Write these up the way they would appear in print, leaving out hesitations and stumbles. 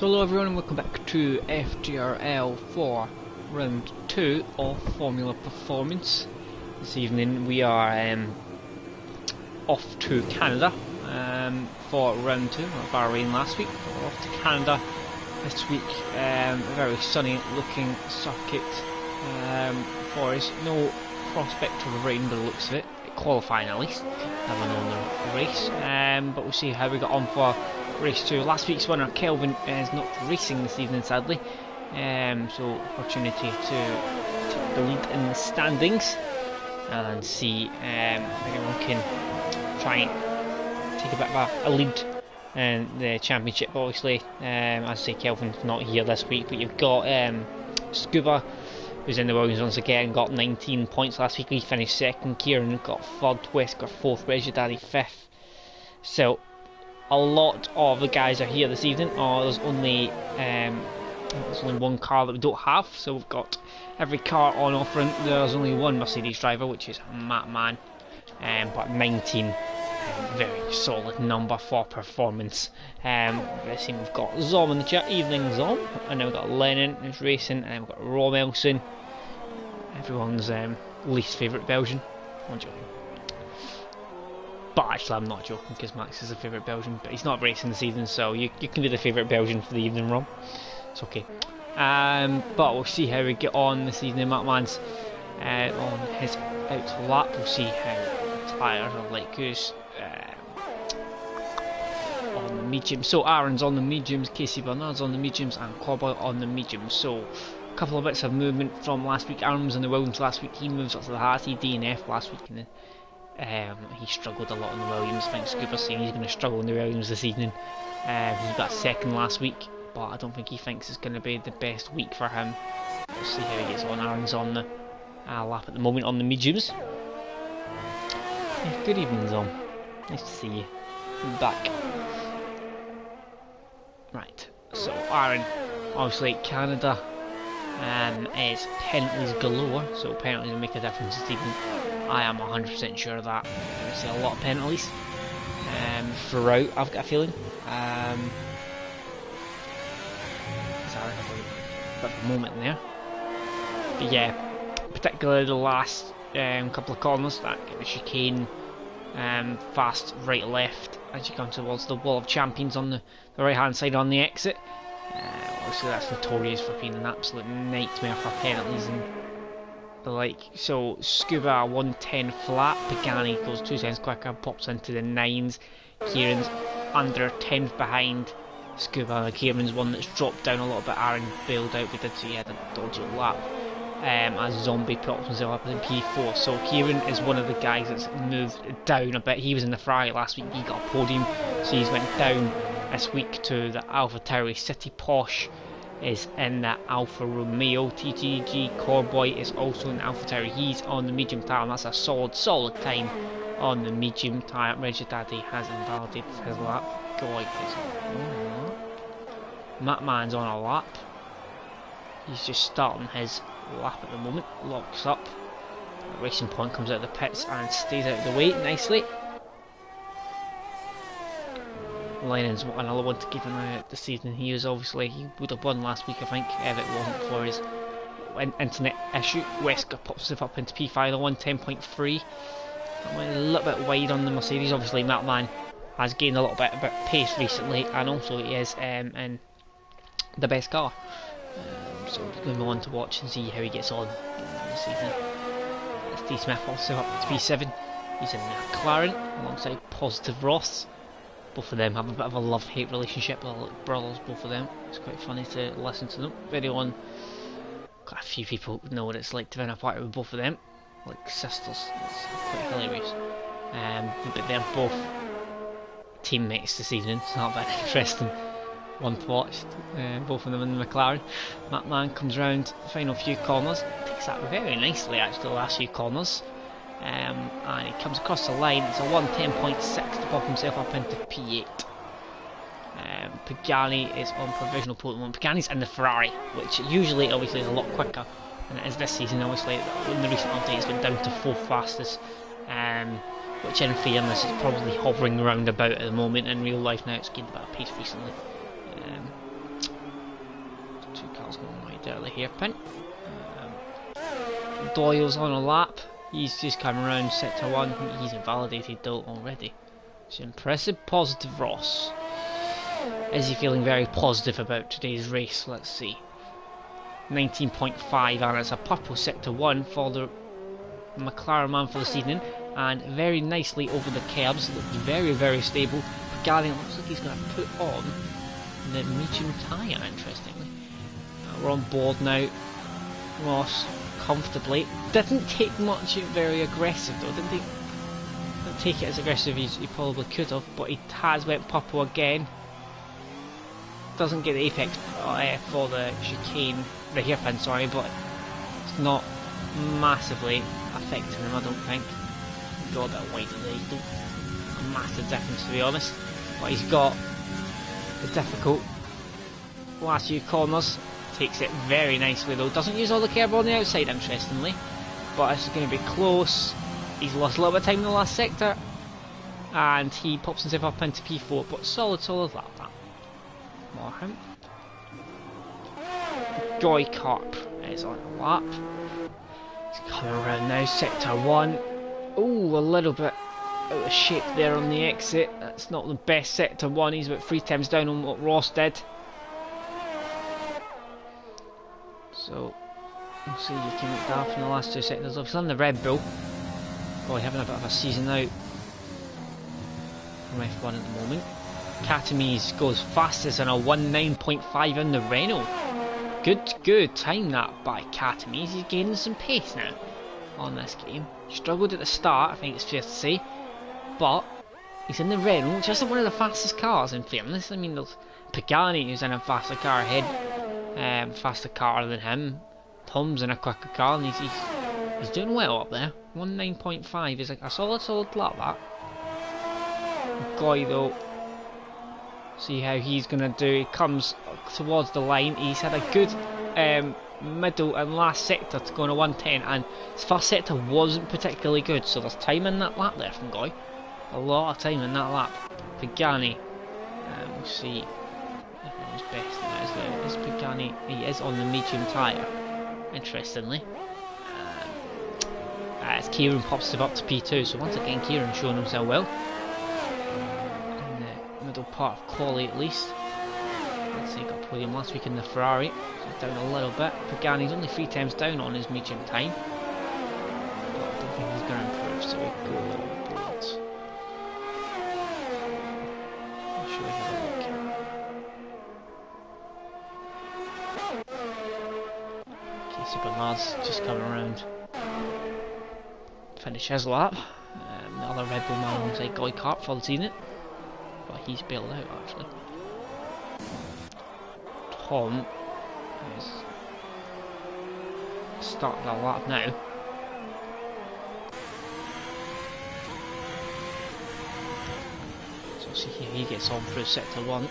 So hello everyone and welcome back to FTRL for round 2 of Formula Performance. This evening we are off to Canada for round 2, Bahrain last week, but we're off to Canada this week. A very sunny looking circuit for us, no prospect of rain by the looks of it, qualifying at least, having on the race, but we'll see how we got on for race 2. Last week's winner Kelvin is not racing this evening sadly, so opportunity to take the lead in the standings and see if anyone can try and take a bit of a lead in the championship. Obviously, as I say, Kelvin's not here this week, but you've got Scuba, who's in the Williams once again, got 19 points last week. He finished second. Kieran got third. West got fourth. Reggie Daddy fifth. So a lot of the guys are here this evening. There's only one car that we don't have, so we've got every car on offering. There's only one Mercedes driver, which is Matt Man, but 19, very solid number for performance. Let's see, we've got Zom in the chat. Evening Zom, and then we've got Lennon who's racing, and then we've got Rob Elson, everyone's least favourite Belgian. I'm joking. But actually I'm not joking, because Max is a favourite Belgian, but he's not racing this evening, so you can be the favourite Belgian for the evening, Rob. It's okay. But we'll see how we get on this evening. Matt Man's on his out lap. We'll see how the tyres are like goes on the mediums. So Aaron's on the mediums, Casey Bernard's on the mediums, and Corba on the mediums. So a couple of bits of movement from last week. Aaron was in the Williams last week. He moves up to the Harty DNF last week, and then he struggled a lot in the Williams. I think Scuba's saying he's going to struggle in the Williams this evening. He got second last week, but I don't think he thinks it's going to be the best week for him. We'll see how he gets on. Aaron's on the lap at the moment on the mediums. Yeah, good evening, Zom. Nice to see you. I'm back. Right, so Aaron, obviously Canada is penalties galore, so penalties will make a difference this evening. I am 100% sure of that. We're going to see a lot of penalties throughout, I've got a feeling. Sorry, a bit of a moment there. But yeah, particularly the last couple of corners, that get the chicane, fast right left as you come towards the wall of champions on the right hand side on the exit. Obviously that's notorious for being an absolute nightmare for penalties and the like. So Scuba 110 flat, Pagani goes 2 seconds quicker, pops into the 9s. Kieran's under 10th behind Scuba. Kieran's one that's dropped down a little bit. Aaron bailed out, we did see he had a dodgy lap as Zombie props himself up in P4. So Kieran is one of the guys that's moved down a bit. He was in the Ferrari last week, he got a podium, so he's went down this week to the AlphaTauri. City Posh is in the Alfa Romeo. TTG Corboy is also in the AlphaTauri. He's on the medium tyre, and that's a solid time on the medium tyre. Reggie Daddy has invalidated his lap. Matt Man's on a lap. He's just starting his lap at the moment. Locks up. Racing Point comes out of the pits and stays out of the way nicely. Lennon's another one to keep an eye out this season. He would have won last week, I think, if it wasn't for his internet issue. Wesker pops himself up into P5, the 110.3. That went a little bit wide on the Mercedes. Obviously, Matt Man has gained a little bit of pace recently, and also he is in the best car. So we're going to go on to watch and see how he gets on this season. Steve Smith also up to P7. He's in the McLaren alongside Positive Ross. Both of them have a bit of a love-hate relationship. They're like brothers, both of them. It's quite funny to listen to them. Quite a few people know what it's like to be in a party with both of them, like sisters. It's quite hilarious. But they're both teammates this evening. It's not very interesting one to watch. Both of them in the McLaren. Matt Man comes round the final few corners. Takes that very nicely actually, the last few corners. And he comes across the line. It's a 110.6 to pop himself up into P8. Pagani is on provisional podium. Pagani's in the Ferrari, which usually obviously is a lot quicker than it is this season. Obviously in the recent update it's been down to 4th fastest, which in fairness is probably hovering around about at the moment. In real life now it's gained a bit of pace recently. was going right there, the hairpin. Doyle's on a lap. He's just coming around sector 1. He's invalidated though already. So impressive, positive Ross. Is he feeling very positive about today's race? Let's see. 19.5, and it's a purple sector 1 for the McLaren man for this evening. And very nicely over the curbs. Looks very, very stable. Pagani looks like he's going to put on the medium tyre, interestingly. We're on board now. Ross comfortably. Didn't take much very aggressive though, didn't take it as aggressive as he probably could have, but he has went purple again. Doesn't get the apex for the chicane, the hairpin, sorry, but it's not massively affecting him, I don't think. He's got a bit wider there, he's not a massive difference to be honest, but he's got the difficult last few corners. Takes it very nicely though, doesn't use all the curb on the outside interestingly, but this is going to be close. He's lost a little bit of time in the last sector and he pops himself up into P4, but solid lap that. More him. Goy Carp is on a lap. He's coming around now, sector 1. Ooh, a little bit out of shape there on the exit. That's not the best sector 1, he's about 3 times down on what Ross did. So, we'll see if you can make that from the last 2 sectors. He's on the Red Bull. Probably having a bit of a season out from F1 at the moment. Katamise goes fastest on a 1.9.5 in the Renault. Good time that by Katamise. He's gaining some pace now on this game. Struggled at the start, I think it's fair to say. But he's in the Renault, which isn't one of the fastest cars in fairness. I mean, there's Pagani who's in a faster car ahead. Faster car than him. Tom's in a quicker car and he's doing well up there. 1.9.5 is like a solid lap that. Goy though, see how he's gonna do. He comes towards the line. He's had a good middle and last sector to go on a 110, and his first sector wasn't particularly good, so there's time in that lap there from Goy. A lot of time in that lap. Pagani, we'll see his best now is Pagani. He is on the medium tyre, interestingly. As Kieran pops him up to P2, so once again Kieran showing himself well in the middle part of quali at least. Let's see, he got a podium last week in the Ferrari, so down a little bit. Pagani's only 3 times down on his medium time, but I don't think he's going to improve, so we go board. I'll show you how to look. Casey Bernard's just coming around. Finish his lap. The other Red Bull man alongside Goy Carp for the Zenit, but he's bailed out actually. Tom is starting the lap now. So see here he gets on through sector 1.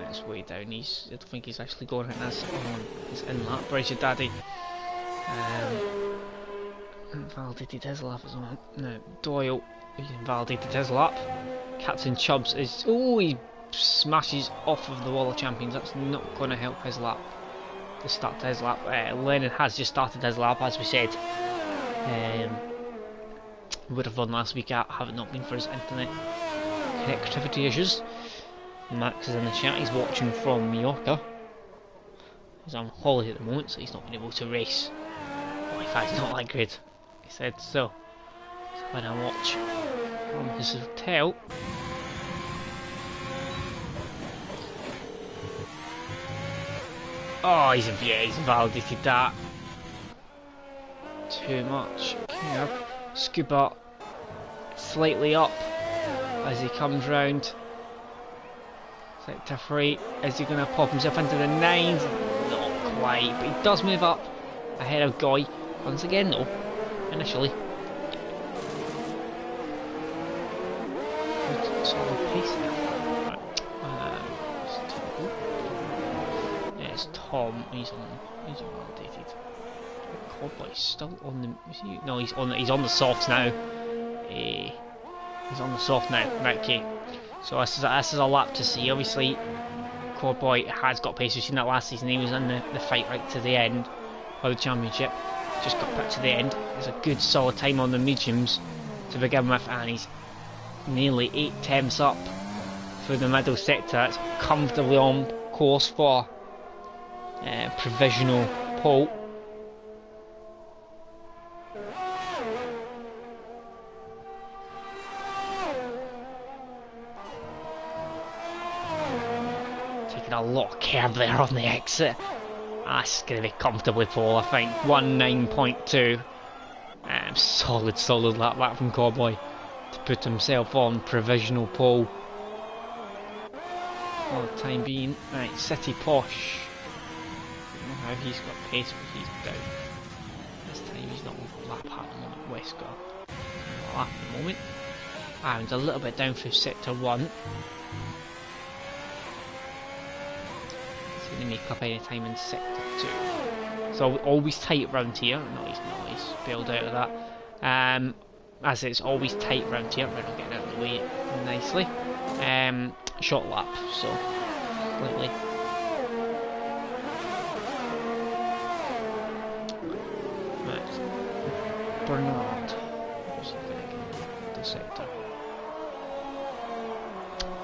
It's way down. I don't think he's actually going in as his in lap. Brace your daddy. Invalidated his lap as well. No, Doyle, he's invalidated his lap. Captain Chubbs is. Oh, he smashes off of the wall of champions. That's not going to help his lap. To start his lap. Lennon has just started his lap, as we said. Would have won last week had it not been for his internet connectivity issues. Max is in the chat, he's watching from Mallorca. He's on holiday at the moment, so he's not been able to race. Wi-Fi's not that good, he said, so he's having a watch from his hotel. Oh, he's invalidated that. Too much. Curb. Scuba slightly up as he comes round. Sector 3, is he going to pop himself into the 9s? Not quite, but he does move up ahead of Goy once again though, initially. Good solid pace there. Right. It's Tom, he's validated. Cobboy's still on the... Is he? No, he's on the softs now. He's on the soft now. Right, okay. So this is a lap to see. Obviously, Corboy has got pace. We've seen that last season. He was in the fight right to the end for the championship. Just got put to the end. There's a good solid time on the mediums to begin with, and he's nearly 8 tenths up through the middle sector. It's comfortably on course for provisional pole. Taking a lot of curb there on the exit. That's going to be comfortably pole, I think. 19.2. Solid lap from Cowboy to put himself on provisional pole. For the time being. Right, City Posh. I don't know how he's got pace, but he's down. This time he's not on lap at the moment. West got a lap at the moment. And a little bit down through sector 1. He's going to make up any time in sector 2. So always tight round here. No, he's not. He's bailed out of that. As it's always tight round here. We're not getting out of the way nicely. Short lap, so slightly. Right. Bernard. Who's the sector?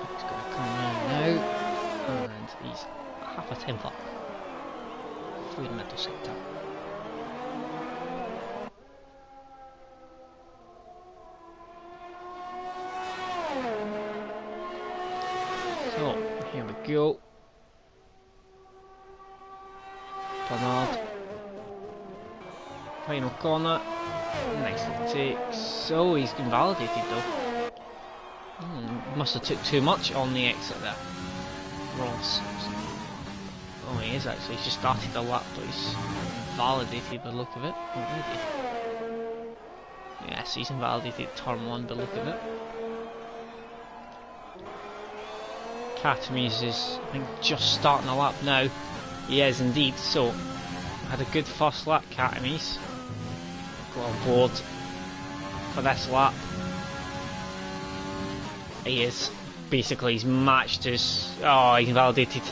He's going to come around now, and he's half a tenth up through the middle sector. So, here we go. Bernard. Final corner. Nice little take. So, he's invalidated though. Must have took too much on the exit there. Ross. Oh, he is actually. He's just started the lap, but he's invalidated by the look of it already. Yes, he's invalidated turn 1 by the look of it. Katamis is, I think, just starting a lap now. He is indeed. So, had a good first lap, Katamis. Go on board for this lap. He is basically, he's matched his. Oh, he's invalidated.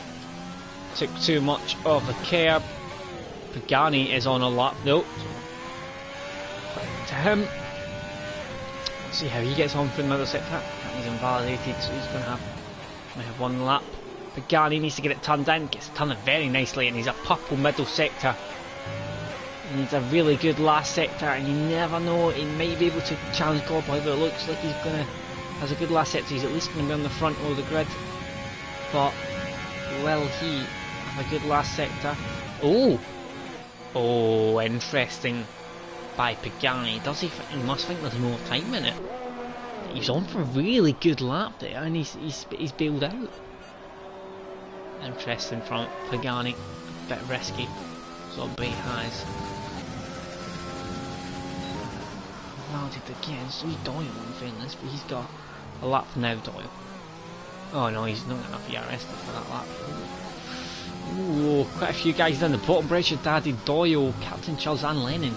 Took too much of the curb. Pagani is on a lap though. To him. Let's see how he gets on for another sector. He's invalidated, so he's going to have one lap. Pagani needs to get it turned in. Gets it turned in very nicely, and he's a purple middle sector. He needs a really good last sector, and you never know, he might be able to challenge Godboy, but it looks like he's going to has a good last sector. He's at least going to be on the front of the grid. But will he have a good last sector? Oh, interesting by Pagani. Does he? He must think there's more time in it. He's on for a really good lap there, and he's bailed out. Interesting from Pagani. A bit risky. So but he has. Mounted again. So he's Doyle in fairness, but he's got a lap now, Doyle. Oh no, he's not enough ERS for that lap. Ooh, quite a few guys down the bottom. Bridget, Daddy, Doyle, Captain Charles and Lennon.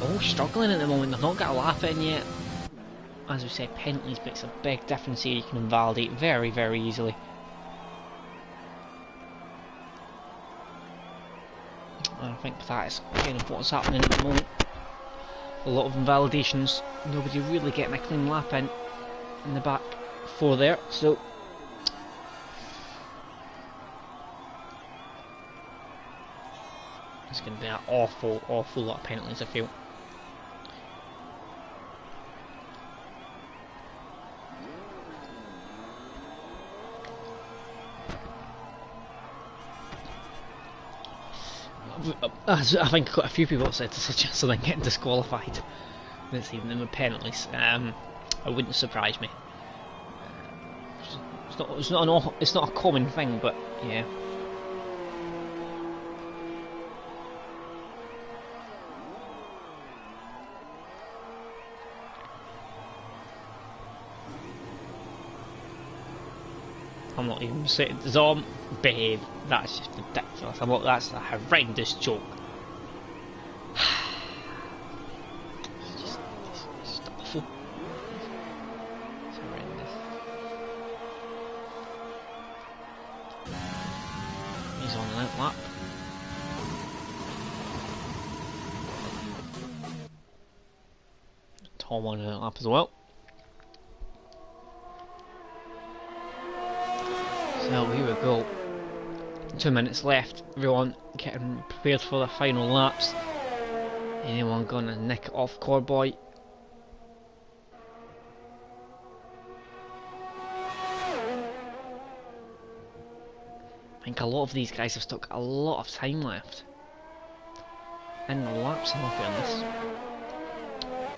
All struggling at the moment. They've not got a lap in yet. As we said, penalties makes a big difference here. You can invalidate very, very easily. And I think that is kind of what's happening at the moment. A lot of invalidations. Nobody really getting a clean lap in the back four there. So it's going to be an awful lot of penalties, I feel. As I think quite a few people have said, there's a chance of them getting disqualified this evening with penalties. It wouldn't surprise me. It's not a common thing, but yeah. I'm not even saying Zom, behave. That's just ridiculous. That's a horrendous joke. It's just awful. It's horrendous. Tom on a lap as well. So here we go. 2 minutes left. Everyone getting prepared for the final laps. Anyone gonna nick it off Corboy? I think a lot of these guys have still got a lot of time left. And the laps I'm looking at this.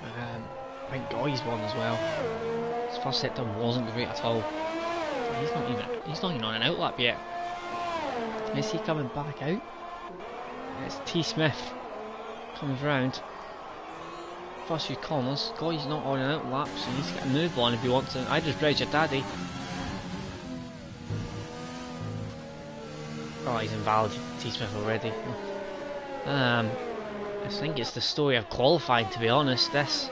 I think Goy's won as well. His first sector wasn't great at all. He's not even on an out lap yet. Is he coming back out? It's T Smith comes round. First few corners. Goy's not on an out lap, so he needs to get a move on if he wants to. I just bred your daddy. Oh, he's invalidated T Smith already. I think it's the story of qualifying, to be honest. This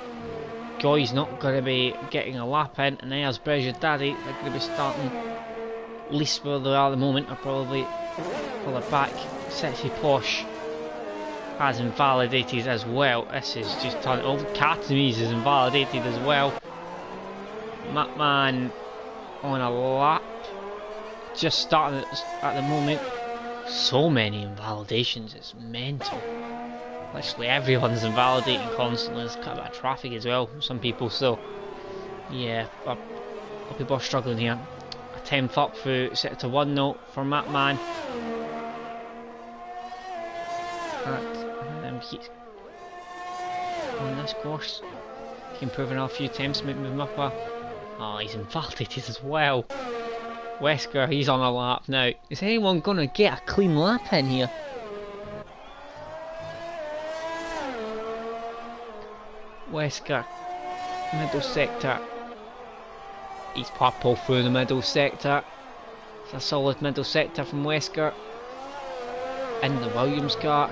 Goy's not going to be getting a lap in, and there's Breasure Daddy. They're going to be starting at least where they are at the moment, or probably further back. Sexy Posh has invalidated as well. This is just turning over. Catamise is invalidated as well. Matman on a lap, just starting at the moment. So many invalidations, it's mental. Literally everyone's invalidating constantly. There's quite a bit of traffic as well, some people, so yeah, people are struggling here. A 10th up through sector 1 note for Matman. He's on this course. He can improve another few attempts, maybe move him up a... Oh, he's invalidated as well. Wesker, he's on a lap now. Is anyone going to get a clean lap in here? Wesker, middle sector. He's purple through the middle sector. It's a solid middle sector from Wesker. In the Williams car.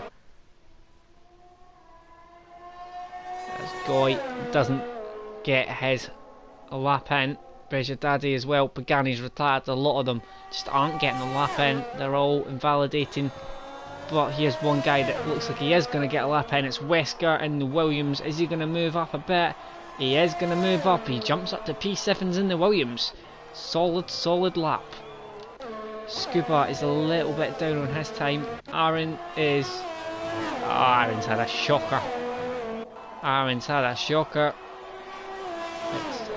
As Goy doesn't get his lap in. Breasure Daddy as well. Pagani's retired. A lot of them just aren't getting a lap in. They're all invalidating. But here's one guy that looks like he is going to get a lap in. It's Wesker in the Williams. Is he going to move up a bit? He is going to move up. He jumps up to P7s in the Williams. Solid lap. Scuba is a little bit down on his time. Aaron is... Oh, Aaron's had a shocker.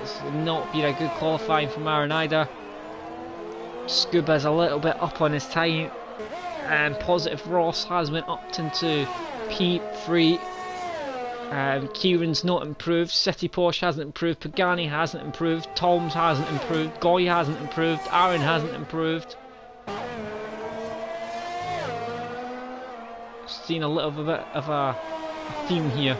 It's not been a good qualifying from Aaron either. Scuba's a little bit up on his time. And Positive Ross has went up into P3. Kieran's not improved. City Porsche hasn't improved. Pagani hasn't improved. Tom's hasn't improved. Goy hasn't improved. Aaron hasn't improved. Seen a little bit of a theme here.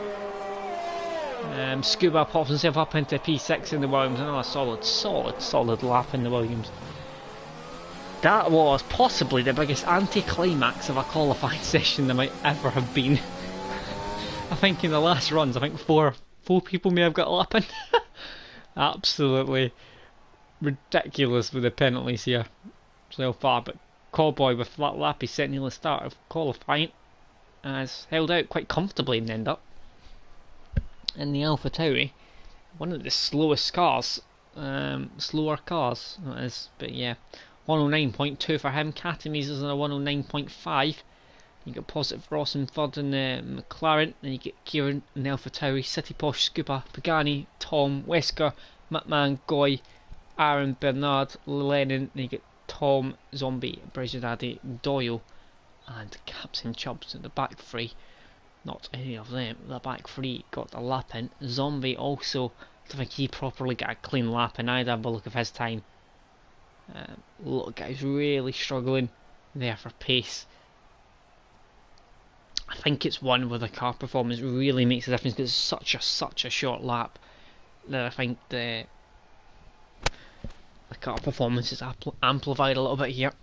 Scuba pops himself up into P6 in the Williams. Another solid lap in the Williams. That was possibly the biggest anticlimax of a qualifying session there might ever have been. I think in the last runs, I think four people may have got a lap in. Absolutely ridiculous with the penalties here so far. But Cowboy with that lap, he's setting the start of qualifying, has held out quite comfortably in the end up. In the Alpha Tauri, one of the slowest cars, slower cars that is, but yeah. 109.2 for him. Catamise is on a 109.5. You get Positive Ross in third in the McLaren. Then you get Kieran in the Alpha Tauri, City Posh, Scuba, Pagani, Tom, Wesker, Matman, Goy, Aaron, Bernard, Lennon. Then you get Tom, Zombie, Breasure Daddy, Doyle, and Captain Chubbs in the back three. Not any of them. The back three got a lap in. Zombie also, I don't think he properly got a clean lap in either by the look of his time. A lot of guys really struggling there for pace. I think it's one where the car performance really makes a difference because it's such a short lap that I think the car performance is amplified a little bit here.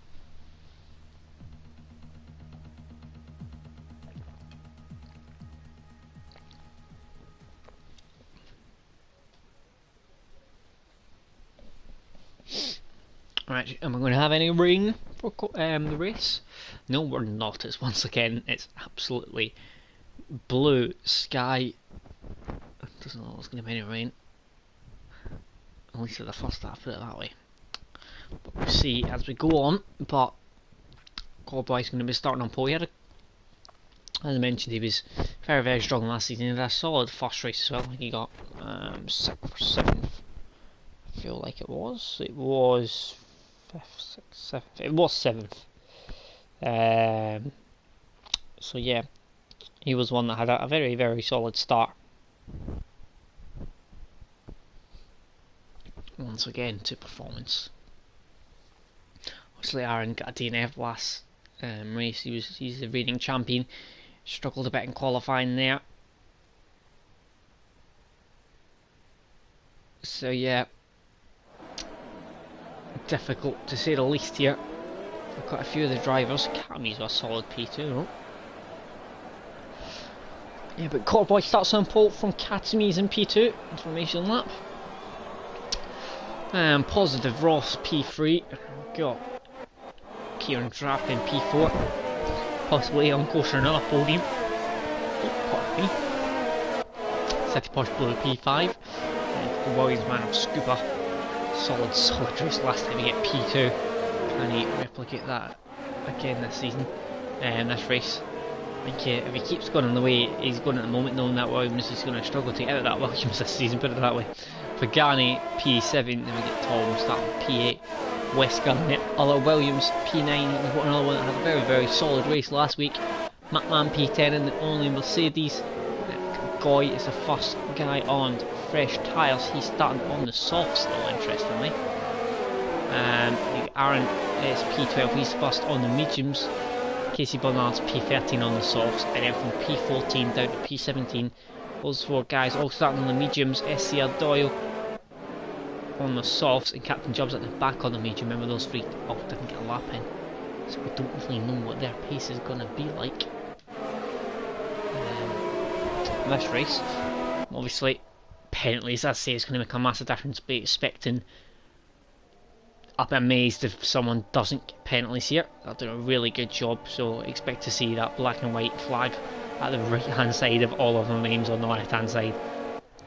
Right, am I going to have any rain for the race? No, we're not. It's once again, it's absolutely blue sky. Doesn't look like there's going to be any rain. At least at the first half, put it that way. But we'll see as we go on. But Corboy's going to be starting on pole. He had a, as I mentioned, he was very, very strong last season. He had a solid first race as well. I think he got 6th or 7th. I feel like it was. It was 5th, 6th, 7th. It was 7th. So yeah, he was one that had a very, very solid start. Once again, to performance. Obviously, Aaron got a DNF last race. He's the reigning champion. Struggled a bit in qualifying there. So yeah, difficult to say the least here for quite a few of the drivers. Cammy's a solid P2, though. Yeah, but Corboy starts on pole from Katami's in P2, information lap. Positive Ross P3. Got Kieran Trapp in P4. Possibly on course for another podium. Pardon me. City Posh Blue P5. And Williams man of Scuba. Solid race last time we get P2. Can he replicate that again this season? This race. I think if he keeps going on the way he's going at the moment, knowing that Williams, he's going to struggle to get out of that Williams this season, put it that way. Pagani P7, then we get Tom starting P8. Wesker, the other Williams P9. We've got another one that had a very, very solid race last week. McMahon P10 and the only Mercedes. Goy is the first guy on fresh tyres. He's starting on the softs though, interestingly. Aaron is P12, he's first on the mediums. Casey Bernard's P13 on the softs, and then from P14 down to P17, those 4 guys all starting on the mediums. SCR Doyle on the softs, and Captain Jobs at the back on the medium. Remember, those 3 all didn't get a lap in, so we don't really know what their pace is going to be like this race. Obviously, penalties, as I say, is going to make a massive difference. Be expecting. I'll be amazed if someone doesn't get penalties here. They're doing a really good job, so expect to see that black and white flag at the right hand side of all of the names on the left hand side.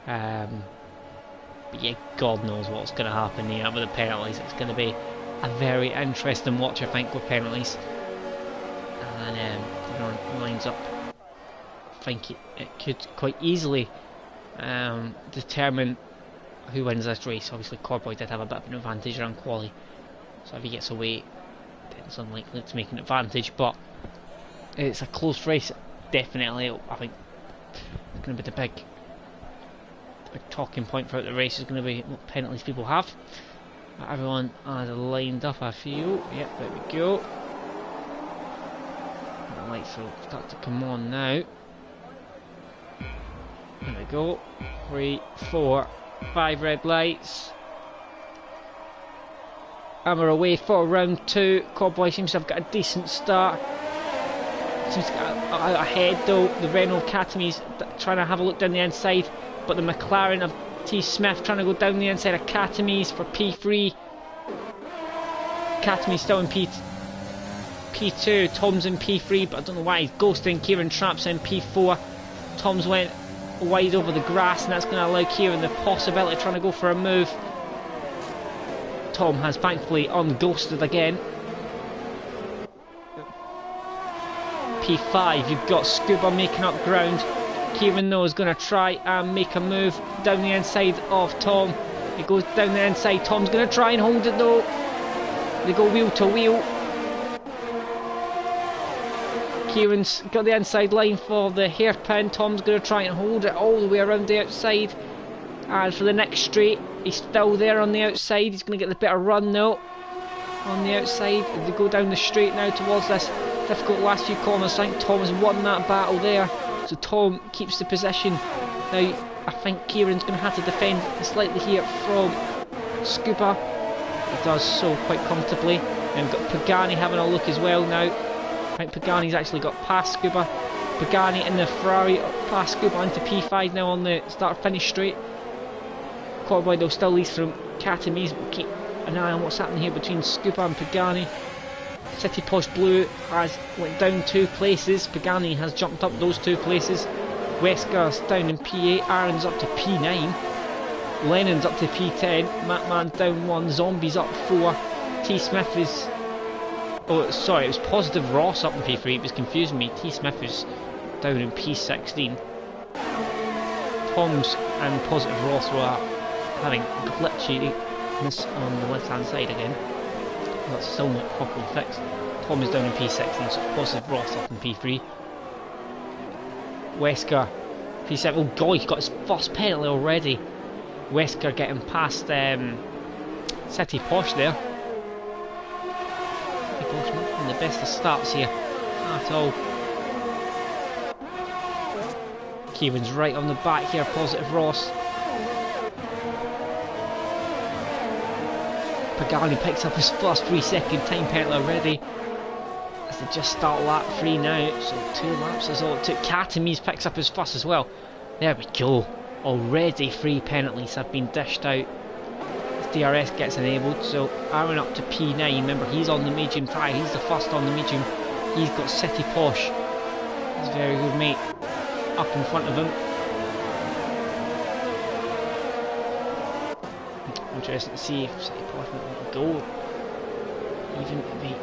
But yeah, God knows what's going to happen here with the penalties. It's going to be a very interesting watch, I think, with penalties. And everyone lines up. I think it could quite easily determine who wins this race. Obviously Corboy did have a bit of an advantage around quali, so if he gets away then it's unlikely to make an advantage, but it's a close race. Definitely, I think it's going to be the big talking point throughout the race is going to be what penalties people have. Everyone has lined up, I feel. Yep, there we go. The lights will start to come on now. There we go. 3, 4, 5 red lights. And we're away for round 2. Corboy seems to have got a decent start. Seems to get ahead though. The Renault Academy's trying to have a look down the inside, but the McLaren of T. Smith trying to go down the inside of Academy's for P3. Academy's still in P2. Tom's in P3, but I don't know why he's ghosting. Kieran Trapp's in P4. Tom's went wide over the grass, and that's going to allow Kieran the possibility of trying to go for a move. Tom has thankfully unghosted again. P5, you've got Scuba making up ground. Kieran though is going to try and make a move down the inside of Tom. It goes down the inside. Tom's going to try and hold it though. They go wheel to wheel. Kieran's got the inside line for the hairpin. Tom's going to try and hold it all the way around the outside. And for the next straight, he's still there on the outside. He's going to get the better run though on the outside. They go down the straight now towards this difficult last few corners. I think Tom has won that battle there. So Tom keeps the position. Now I think Kieran's going to have to defend slightly here from Scuba. He does so quite comfortably. And we've got Pagani having a look as well now. I think Pagani's actually got past Scuba. Pagani in the Ferrari past Scuba into P5 now on the start-finish straight. Corboy though still leads from Katami's. We'll keep an eye on what's happening here between Scuba and Pagani. City Posh Blue has went down 2 places. Pagani has jumped up those 2 places. Wesker's down in P8, Aaron's up to P9, Lennon's up to P10, Matman's down 1, Zombie's up 4, T Smith is... Oh, sorry, it was Positive Ross up in P3, it was confusing me. T Smith is down in P16. Tom's and Positive Ross were having glitchiness on the left hand side again. That's still not properly fixed. Tom is down in P16, so Positive Ross up in P3. Wesker, P7. Oh god, he's got his first penalty already. Wesker getting past City Posh there. City Posh not from the best of starts here at all. Kieran's right on the back here, Positive Ross. Pagani picks up his first 3-second time penalty already. As they just start lap 3 now, so 2 laps is all it took. Katamise picks up his first as well. There we go. Already 3 penalties have been dished out. As DRS gets enabled, so Aaron up to P9. Remember, he's on the medium tyre. He's the first on the medium. He's got City Posh. He's very good, mate. Up in front of him. Interesting to see if City Posh might go. Even if he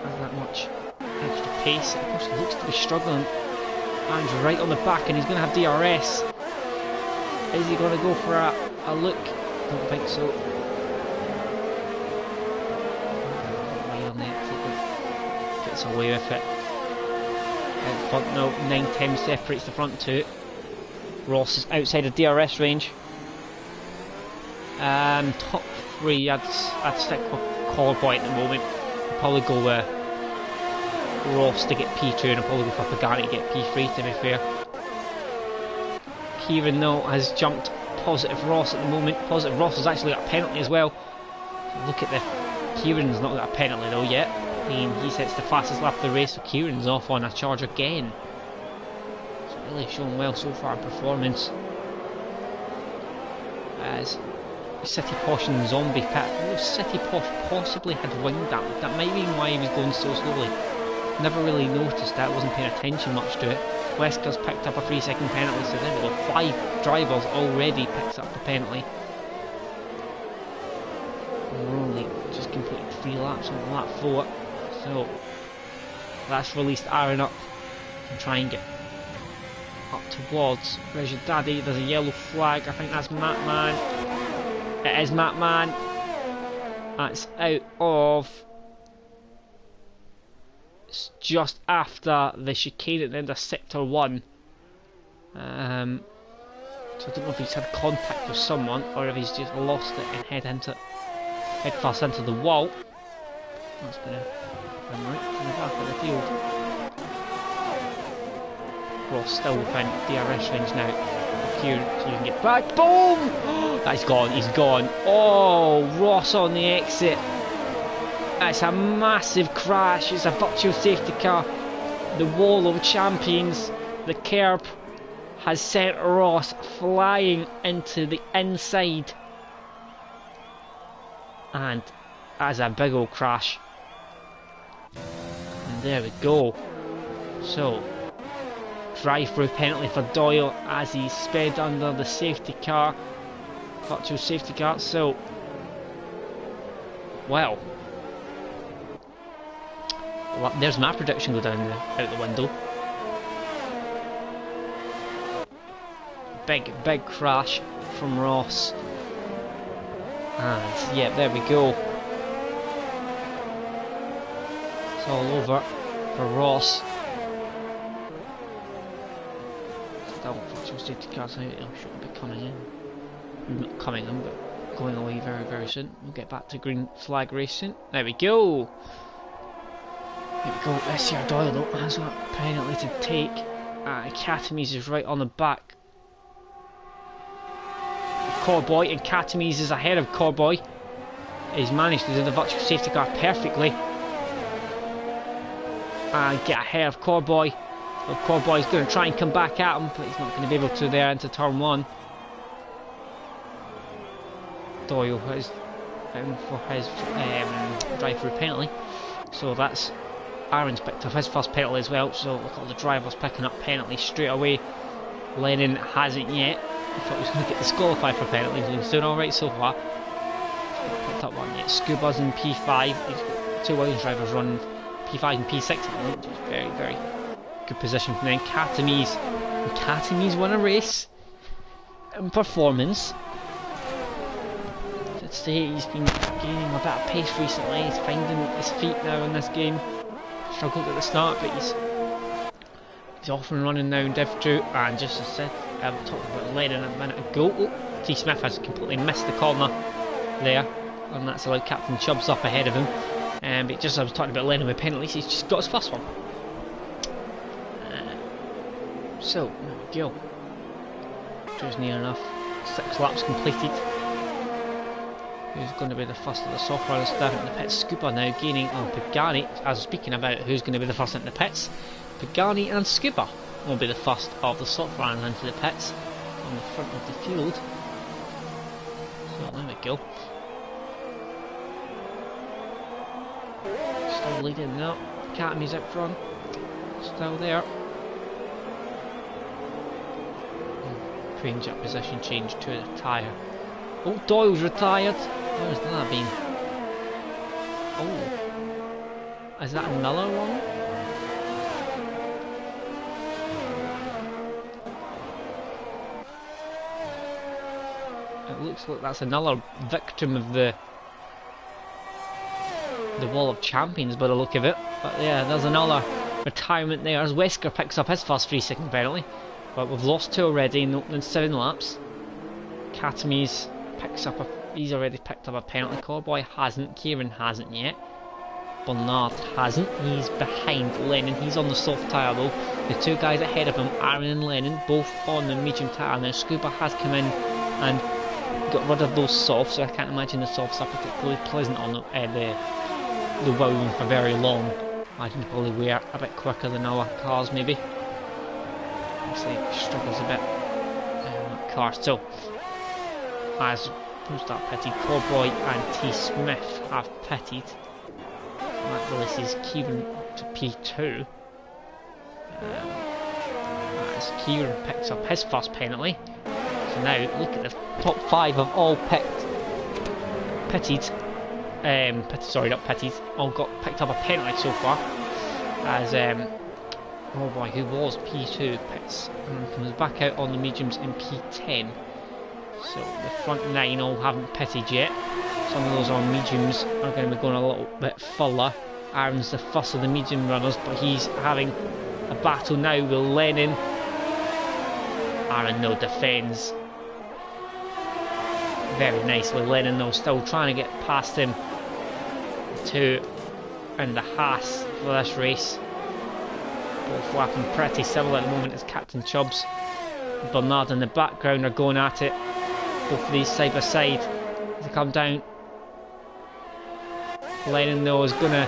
has that much extra pace. City Posh looks to be struggling. Aaron's right on the back and he's going to have DRS. Is he going to go for a look? Don't think so. Way on the exit, gets away with it. Out front now, 9-10 separates the front two. Ross is outside of DRS range. Top 3, I'd stick with Corboy at the moment. I'd probably go with Ross to get P2 and I'd probably go for Pagani to get P3 to be fair. Kieran though has jumped Positive Ross at the moment. Positive Ross has actually got a penalty as well. Look at the... Kieran's not got a penalty though yet. He sets the fastest lap of the race, so Kieran's off on a charge again. It's really shown well so far in performance. As City Posh and Zombie pit. If City Posh possibly had winged that might be why he was going so slowly. Never really noticed that, wasn't paying attention much to it. Wesker's picked up a 3-second penalty, so there we go. 5 drivers already picks up the penalty. And we're only just completed 3 laps on lap 4. So that's released Aaron up and try and get up towards. Where's your daddy? There's a yellow flag. I think that's Matman. It is Matman. That's out of... It's just after the chicane at the end of sector 1. So I don't know if he's had contact with someone or if he's just lost it and head first into the wall. That's gonna come right from the back of the field. Ross still within DRS range now. Here, so you can get back. Boom! That's gone. He's gone. Oh, Ross on the exit. It's a massive crash. It's a virtual safety car. The wall of champions, the curb, has sent Ross flying into the inside. And as a big old crash. And there we go. So, drive-through penalty for Doyle as he sped under the safety car. Virtual safety car. So, well. There's my prediction go down out the window. Big crash from Ross. And yeah, there we go. It's all over for Ross. Still virtual safety cars out. It shouldn't be coming in. Not coming in, but going away very soon. We'll get back to green flag racing. There we go. There we go. SCR Doyle though has a penalty to take. Katamise is right on the back. Corboy, and Katamise is ahead of Corboy. He's managed to do the virtual safety car perfectly and get ahead of Corboy. Well, Corboy's going to try and come back at him, but he's not going to be able to there into turn 1. Doyle is in for his drive-through penalty, so that's Aaron's picked up his first penalty as well, so look at all the drivers picking up penalties straight away. Lennon hasn't yet. I thought he was going to get disqualified for penalties. He's doing alright so far. Picked up one yet. Scuba's in P5. He's got 2 Williams drivers running P5 and P6 at the moment. Just very, very good position from them. Katami's won a race in performance. I'd say he's been gaining a bit of pace recently. He's finding his feet now in this game. Struggled at the start, but he's off and running now in Div 2. And just as I said, I talked about Lennon a minute ago. Oh, T. Smith has completely missed the corner there, and that's allowed Captain Chubbs up ahead of him. But just as I was talking about Lennon with penalties, he's just got his first one. So, there we go. Just near enough. 6 laps completed. Who's going to be the first of the soft riders down in the pits? Scuba now gaining on Pagani. As speaking about who's going to be the first into the pits, Pagani and Scuba will be the first of the soft riders into the pits on the front of the field. So there we go. Still leading up. Academy's out front. Still there. Change up position, change to the tyre. Oh, Doyle's retired. Where's that been? Oh, is that another one? It looks like that's another victim of the Wall of Champions by the look of it. But yeah, there's another retirement there as Wesker picks up his first 3-second penalty. But we've lost 2 already in the opening 7 laps. Katami's he's already picked up a penalty. Corboy hasn't. Kieran hasn't yet. Bernard hasn't. He's behind Lennon. He's on the soft tyre though. The 2 guys ahead of him, Aaron and Lennon, both on the medium tyre. Now Scuba has come in and got rid of those softs, so I can't imagine the softs are particularly pleasant on the wheel for very long. I can probably wear a bit quicker than our cars maybe. Obviously struggles a bit car. So as who's that pitted? Corboy and T. Smith have pitted. That releases Kieran to P2. As Kieran picks up his first penalty. So now look at the top 5 have all pitted. Sorry, not pitted. All got picked up a penalty so far. As oh boy, who was P2 pits and comes back out on the mediums in P10. So the front 9 all haven't pitted yet. Some of those on mediums are going to be going a little bit further. Aaron's the first of the medium runners, but he's having a battle now with Lennon. Aaron though defends very nicely. Lennon though still trying to get past him. 2 and the Haas for this race. Both lapping pretty similar at the moment as Captain Chubbs. Bernard in the background are going at it. Both of these side by side as they come down. Lennon though is going to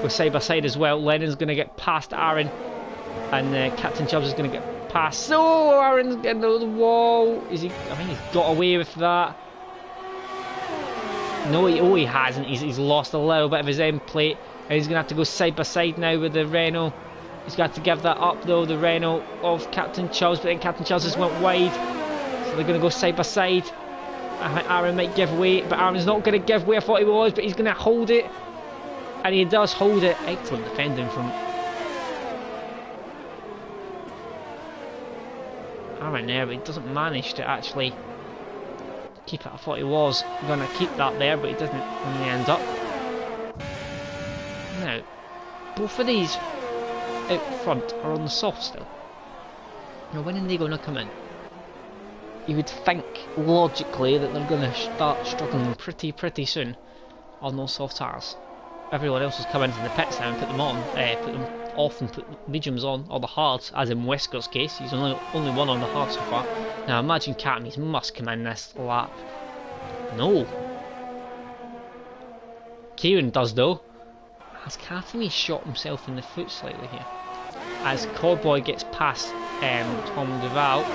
go side by side as well. Lennon's going to get past Aaron, and Captain Chubbs is going to get past. Oh, Aaron's getting over the wall. Is he? I think he's got away with that. No, he hasn't. He's lost a little bit of his end plate, and he's going to have to go side by side now with the Renault. He's got to give that up though, the Renault of Captain Chubbs, but then Captain Chubbs just went wide. So they're going to go side by side. I think Aaron might give way, but Aaron's not going to give way. I thought he was, but he's going to hold it. And he does hold it. Excellent defending from Aaron there, but he doesn't manage to actually keep it. I thought he was going to keep that there, but he doesn't in the end up. Now, both of these out front are on the soft still. Now, when are they going to come in? You would think logically that they're going to start struggling pretty soon on those soft tyres. Everyone else has come into the pits now and put them on, put them off and put mediums on, or the hards, as in Wesker's case. He's only one on the hard so far. Now imagine Katami's must come in this lap. No. Kieran does though. Has Katami shot himself in the foot slightly here? As Corboy gets past Tom Duval.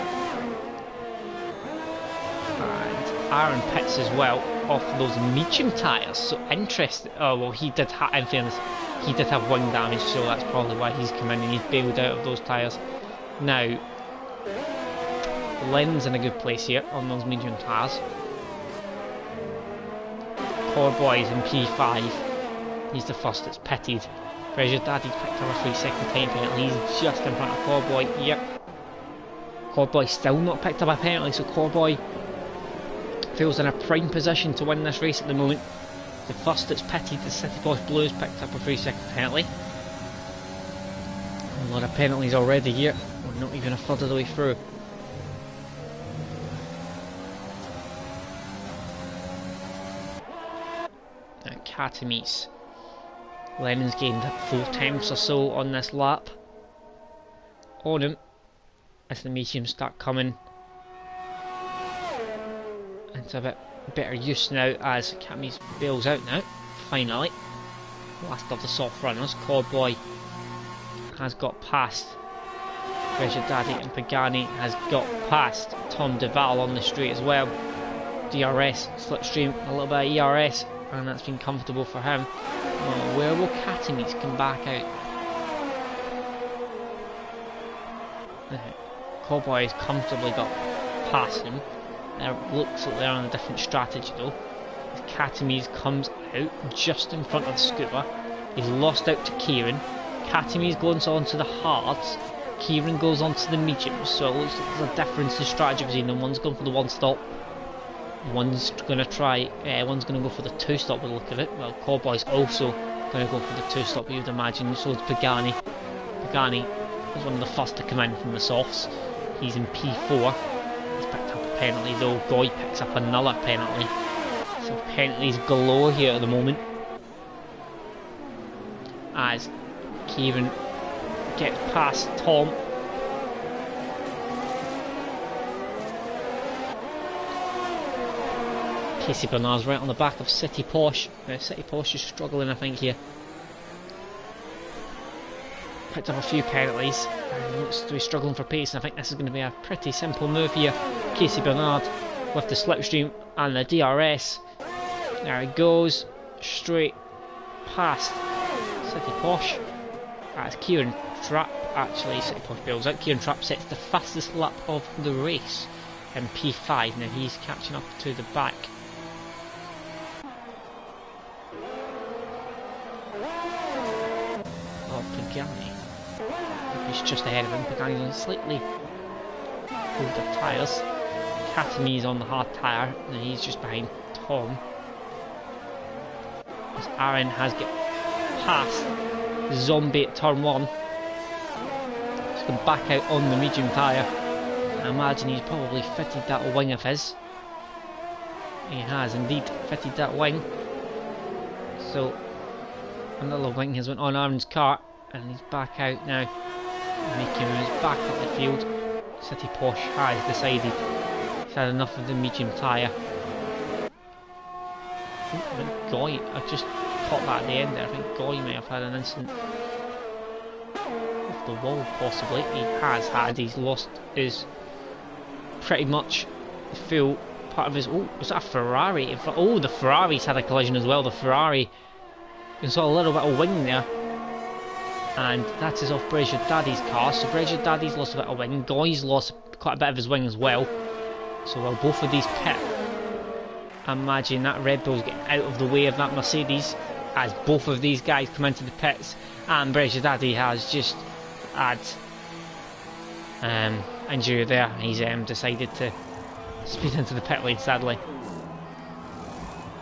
And Aaron pits as well off those medium tyres. So interesting. Oh well, he did in fairness, he did have wing damage, so that's probably why he's come in and he's bailed out of those tyres. Now, Lennon's in a good place here on those medium tyres. Corboy's in P5. He's the first that's pitted. Pressure Daddy picked up a 3-second time penalty. He's just in front of Corboy. Yep. Corboy still not picked up a penalty, so Corboy feels in a prime position to win this race at the moment. The first that's pitted, the City Posh Blues, picked up a 3-second penalty. A lot of penalties already here. We're not even a third of the way through. Academies. Lennon's gained 4 tenths or so on this lap. On him as the mediums start coming into a bit better use now as Academies bails out now. Finally, last of the soft runners. Corboy has got past Pressure Daddy, and Pagani has got past Tom Duval on the straight as well. DRS, slipstream, a little bit of ERS, and that's been comfortable for him. Oh, where will Academies come back out? Corboy has comfortably got past him. It looks like they're on a different strategy though. Academies comes out just in front of the scooter. He's lost out to Kieran. Academies goes on to the hards. Kieran goes on to the mediums. So it looks like there's a difference in strategy between them. One's going for the 1-stop. One's going to try. One's going to go for the 2-stop by the look of it. Well, Corboy's also going to go for the 2-stop, you'd imagine. So is Pagani. Pagani was one of the first to come in from the softs. He's in P4. He's picked up a penalty though. Goy picks up another penalty. So penalties galore here at the moment. As Kieran gets past Tom. Casey Bernard's right on the back of City Posh. City Posh is struggling, I think, here. Picked up a few penalties and looks to be struggling for pace, and I think this is going to be a pretty simple move here. Casey Bernard with the slipstream and the DRS. There he goes, straight past City Posh. As Kieran Trapp, actually, City Posh bails out. Kieran Trapp sets the fastest lap of the race in P5. Now he's catching up to the back. Pagani, who's just ahead of him. Pagani's on slightly older tyres. Academies on the hard tyre, and he's just behind Tom. As Aaron has got past Zombie at turn 1. He's going back out on the medium tyre. I imagine he's probably fitted that wing of his. He has indeed fitted that wing. So another wing has went on Aaron's car. And he's back out now, making moves back up the field. City Posh has decided he's had enough of the medium tyre. I think Goy, I just caught that at the end there. I think Goy may have had an incident off the wall, possibly. He has had. He's lost his pretty much full part of his. Oh, was that a Ferrari? Oh, the Ferrari's had a collision as well. The Ferrari, you saw a little bit of wing there. And that is off Brazier Daddy's car, so Brazier Daddy's lost a bit of wing. Goy's lost quite a bit of his wing as well. So while both of these pit, I imagine that Red Bull's getting out of the way of that Mercedes as both of these guys come into the pits, and Brazier Daddy has just had injury there. He's decided to speed into the pit lane, sadly,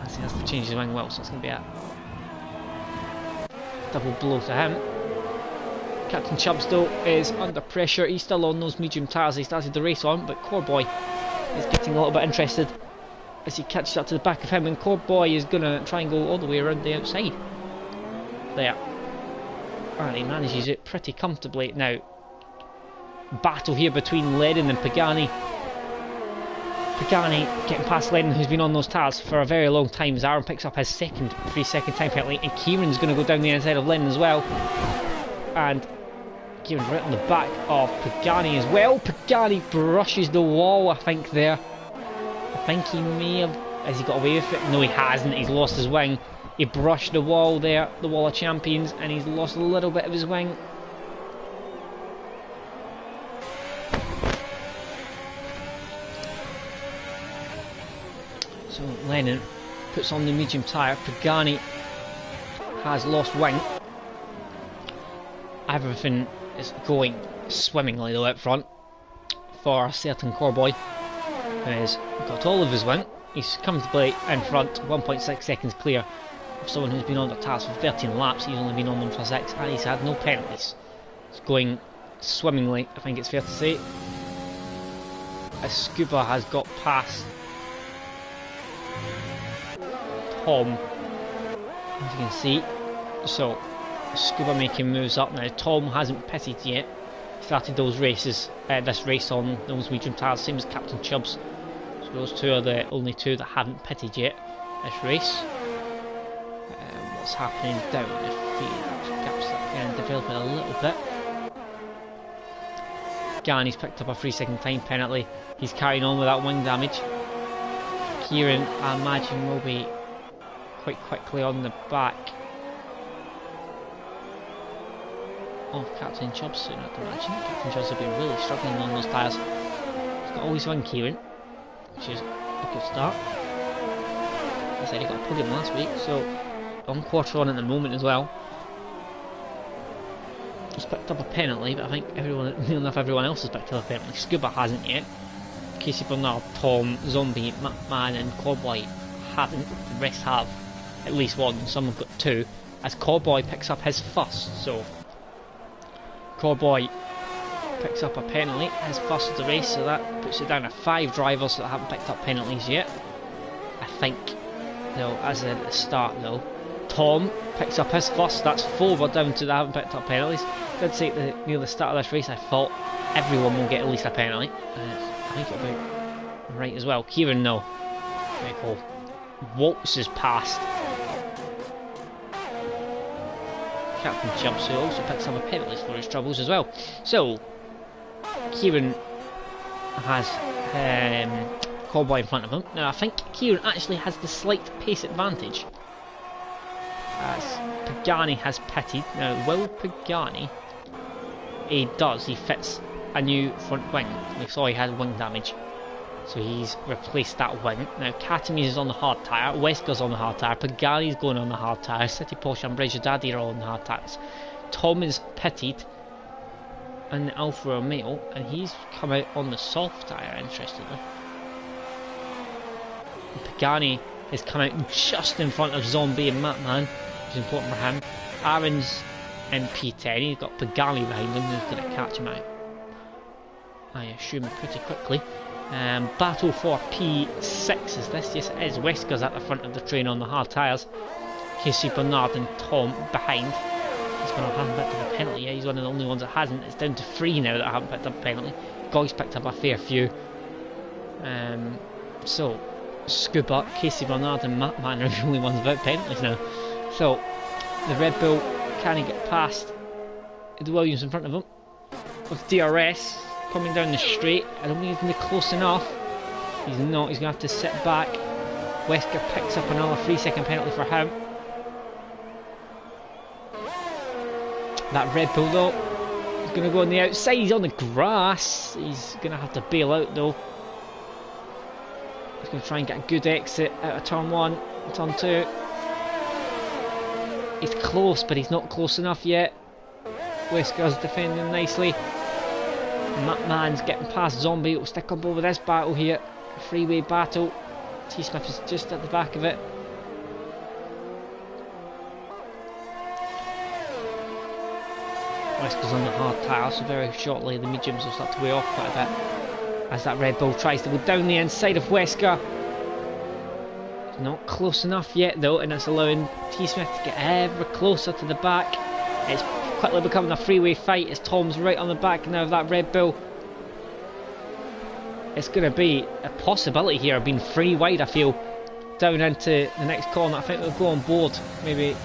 as he has to change his wing well, so it's going to be a double blow to him. Captain Chubbs though is under pressure. He's still on those medium tyres he started the race on, but Corboy is getting a little bit interested as he catches up to the back of him, and Corboy is going to try and go all the way around the outside. There. And he manages it pretty comfortably. Now, battle here between Lennon and Pagani. Pagani getting past Lennon, who's been on those tyres for a very long time, as Aaron picks up his second 3-second time penalty, and Kieran's going to go down the inside of Lennon as well. And Kieran's right on the back of Pagani as well. Pagani brushes the wall, I think, there. I think he may have Has he got away with it? No, he hasn't. He's lost his wing. He brushed the wall there, the wall of champions, and he's lost a little bit of his wing. So Lennon puts on the medium tyre. Pagani has lost wing. Everything is going swimmingly though up front for a certain Corboy, who has got all of his wing. He's comfortably in front, 1.6 seconds clear of someone who's been on the task for 13 laps. He's only been on them for 6 and he's had no penalties. It's going swimmingly, I think it's fair to say. As Scuba has got past Tom, as you can see. So Scuba making moves up now. Tom hasn't pitted yet. Started those races, this race on those medium tyres, same as Captain Chubbs. So those two are the only two that haven't pitted yet this race. What's happening down the field? Gaps that developing a little bit. Gani's picked up a 3-second time penalty. He's carrying on with that wing damage. Kieran, I imagine, will be quite quickly on the back of Captain Chubbs soon, I'd imagine. Captain Chubbs have been really struggling on those tyres. He's got always won Kieran, which is a good start. As I said, he got a podium last week, so 1 quarter on at the moment as well. He's picked up a penalty, but I think nearly enough everyone else has picked up a penalty. Scuba hasn't yet. Casey Bernard, Tom, Zombie, Man and Corboy haven't. The rest have at least one, some have got 2. As Corboy picks up his first, so Corboy picks up a penalty, his first of the race, so that puts it down to 5 drivers that haven't picked up penalties yet. I think, though, as at the start though, Tom picks up his first, that's 4 we're down to that haven't picked up penalties. Did say near the start of this race I thought everyone will get at least a penalty. I think it'll be right as well. Kieran, no. Michael waltzes past Captain Chubbs, who also picks up a penalty for his troubles as well. So Kieran has Corboy in front of him. Now I think Kieran actually has the slight pace advantage, as Pagani has pitted. Now will Pagani, he does, he fits a new front wing. We saw he had wing damage, so he's replaced that wing. Now Katami's is on the hard tyre, Wesker's on the hard tyre, Pagani's going on the hard tyre, City Porsche and Bridge Daddy are on the hard tyres. Tom is pitted in the Alfa Romeo and he's come out on the soft tyre, interestingly. And Pagani has come out just in front of Zombie and Matman, which is important for him. Aaron's in P10, he's got Pagani behind him who's going to catch him out, I assume, pretty quickly. Battle for P6 is this? Yes it is. Wesker's at the front of the train on the hard tyres. Casey Bernard and Tom behind. He's going to have picked up a penalty. Yeah, he's one of the only ones that hasn't. It's down to 3 now that haven't picked up a penalty. Guy's picked up a fair few. So Scuba, Casey Bernard and Matt Man are the only ones without penalties now. So the Red Bull, can he get past the Williams in front of him? With DRS coming down the straight, I don't think he's going to be close enough. He's not, he's going to have to sit back. Wesker picks up another 3-second penalty for him. That Red Bull though, he's going to go on the outside, he's on the grass. He's going to have to bail out though. He's going to try and get a good exit out of turn 1, turn 2. He's close, but he's not close enough yet. Wesker's defending nicely. Man's getting past Zombie. We'll stick up over this battle here. A freeway battle. T-Smith is just at the back of it. Wesker's on the hard tyre, so very shortly the mediums will start to weigh off quite a bit. As that Red Bull tries to go down the inside of Wesker. It's not close enough yet though, and it's allowing T-Smith to get ever closer to the back. It's quickly becoming a freeway fight as Tom's right on the back now of that Red Bull. It's going to be a possibility here of being free wide, I feel, down into the next corner. I think we'll go on board maybe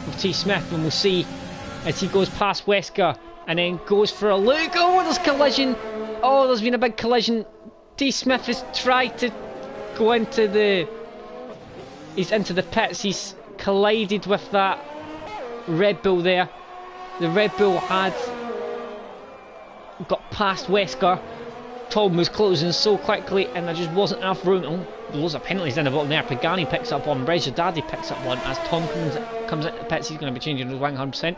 with T Smith, and we'll see as he goes past Wesker and then goes for a look. Oh, there's collision. Oh, there's been a big collision. T Smith has tried to go into the... He's into the pits. He's collided with that Red Bull there. The Red Bull had got past Wesker. Tom was closing so quickly and there just wasn't enough room. Oh, loads of penalties in the bottom there. Pagani picks up one, Daddy picks up one. As Tom comes into the pits, he's going to be changing his 100%.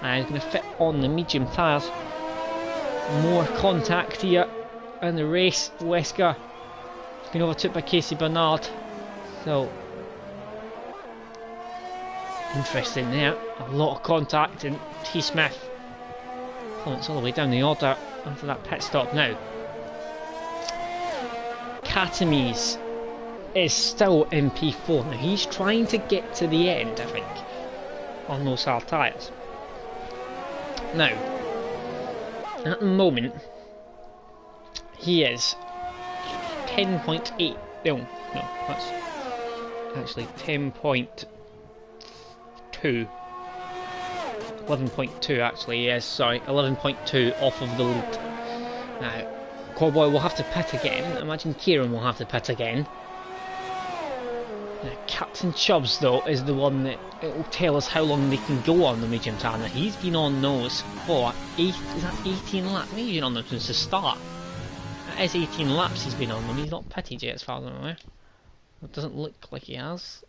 And he's going to fit on the medium tyres. More contact here in the race. Wesker has been overtook by Casey Bernard. So, interesting there. A lot of contact, and T. Smith points all the way down the order after that pit stop now. Katamis is still in P4 now. He's trying to get to the end, I think, on those hard tyres. Now, at the moment, he is 10.8. No, that's actually 10.2. 11.2 actually, yes, sorry, 11.2 off of the lead. Now, Corboy will have to pit again. Imagine Kieran will have to pit again. Captain Chubbs, though, is the one that it will tell us how long they can go on the medium tyre. Now, he's been on those for 18 laps. Maybe he's been on them since the start. That is 18 laps he's been on them. He's not pitted yet, as far as I'm aware. It doesn't look like he has.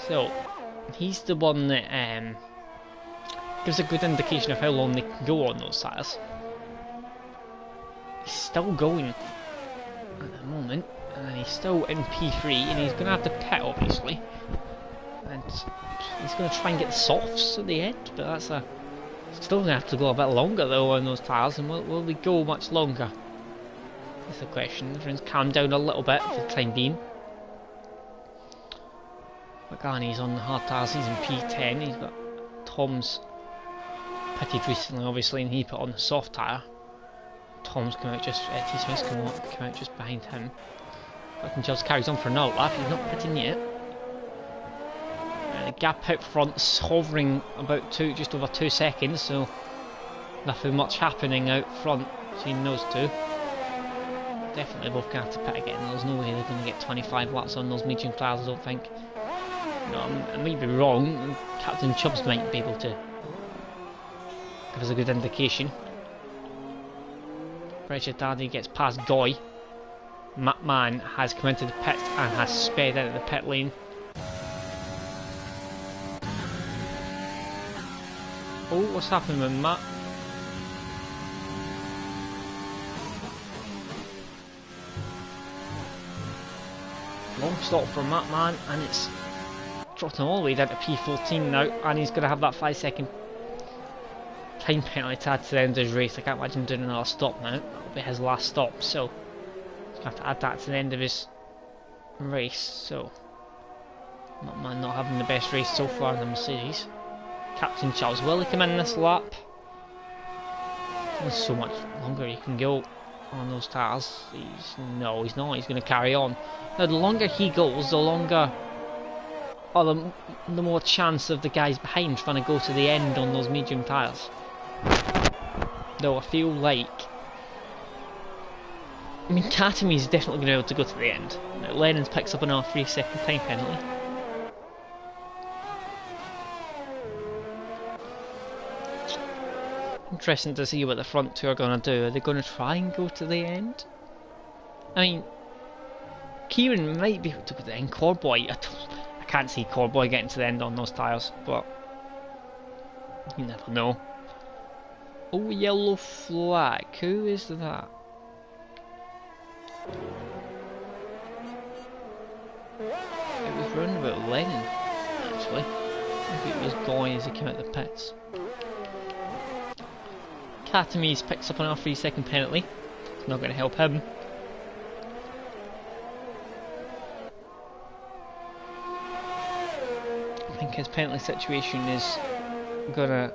So, he's the one that gives a good indication of how long they can go on those tyres. He's still going at the moment, and he's still in P3, and he's going to have to pit, obviously. And he's going to try and get the softs at the end, but that's still going to have to go a bit longer though on those tyres, and will they go much longer? That's the question. Everyone's calmed down a little bit for the time being. Pagani's on the hard tyres, he's in P10, he's got Tom's pitted recently obviously, and he put on the soft tyre. Tom's come out just, T. Smith's come out just behind him. Captain Chubbs carries on for another lap, he's not pitting yet. The gap out front's hovering about just over 2 seconds, so nothing much happening out front between those two. Definitely both going to have to pit again. There's no way they're going to get 25 laps on those medium tyres, I don't think. No, I might be wrong. Captain Chubbs might be able to give us a good indication. Richard Daddy gets past Goy. Matt Mann has come into the pit and has sped out of the pit lane. Oh, what's happening with Matt? Long stop for Matt Mann, and it's dropped him all the way down to P14 now, and he's going to have that 5-second time penalty to add to the end of his race. I can't imagine doing another stop now. That'll be his last stop, so he's going to have to add that to the end of his race. So, Matt Mann not having the best race so far in the Mercedes. Captain Charles, will he come in this lap? There's so much longer he can go on those tyres. No, he's not. He's going to carry on. Now, the longer he goes, the longer, or the more chance of the guys behind trying to go to the end on those medium tyres. Though I feel like, I mean, Katami's definitely going to be able to go to the end. Now, Lennon's picks up another 3-second time penalty. Interesting to see what the front two are going to do. Are they going to try and go to the end? I mean, Kieran might be able to go to the end. Corboy, I can't see Corboy getting to the end on those tyres, but you never know. Oh, yellow flag. Who is that? It was round about Lennon, actually. Maybe it was Goy as he came out the pits. Katamis picks up another 3-second penalty. It's not going to help him. I think his penalty situation is going to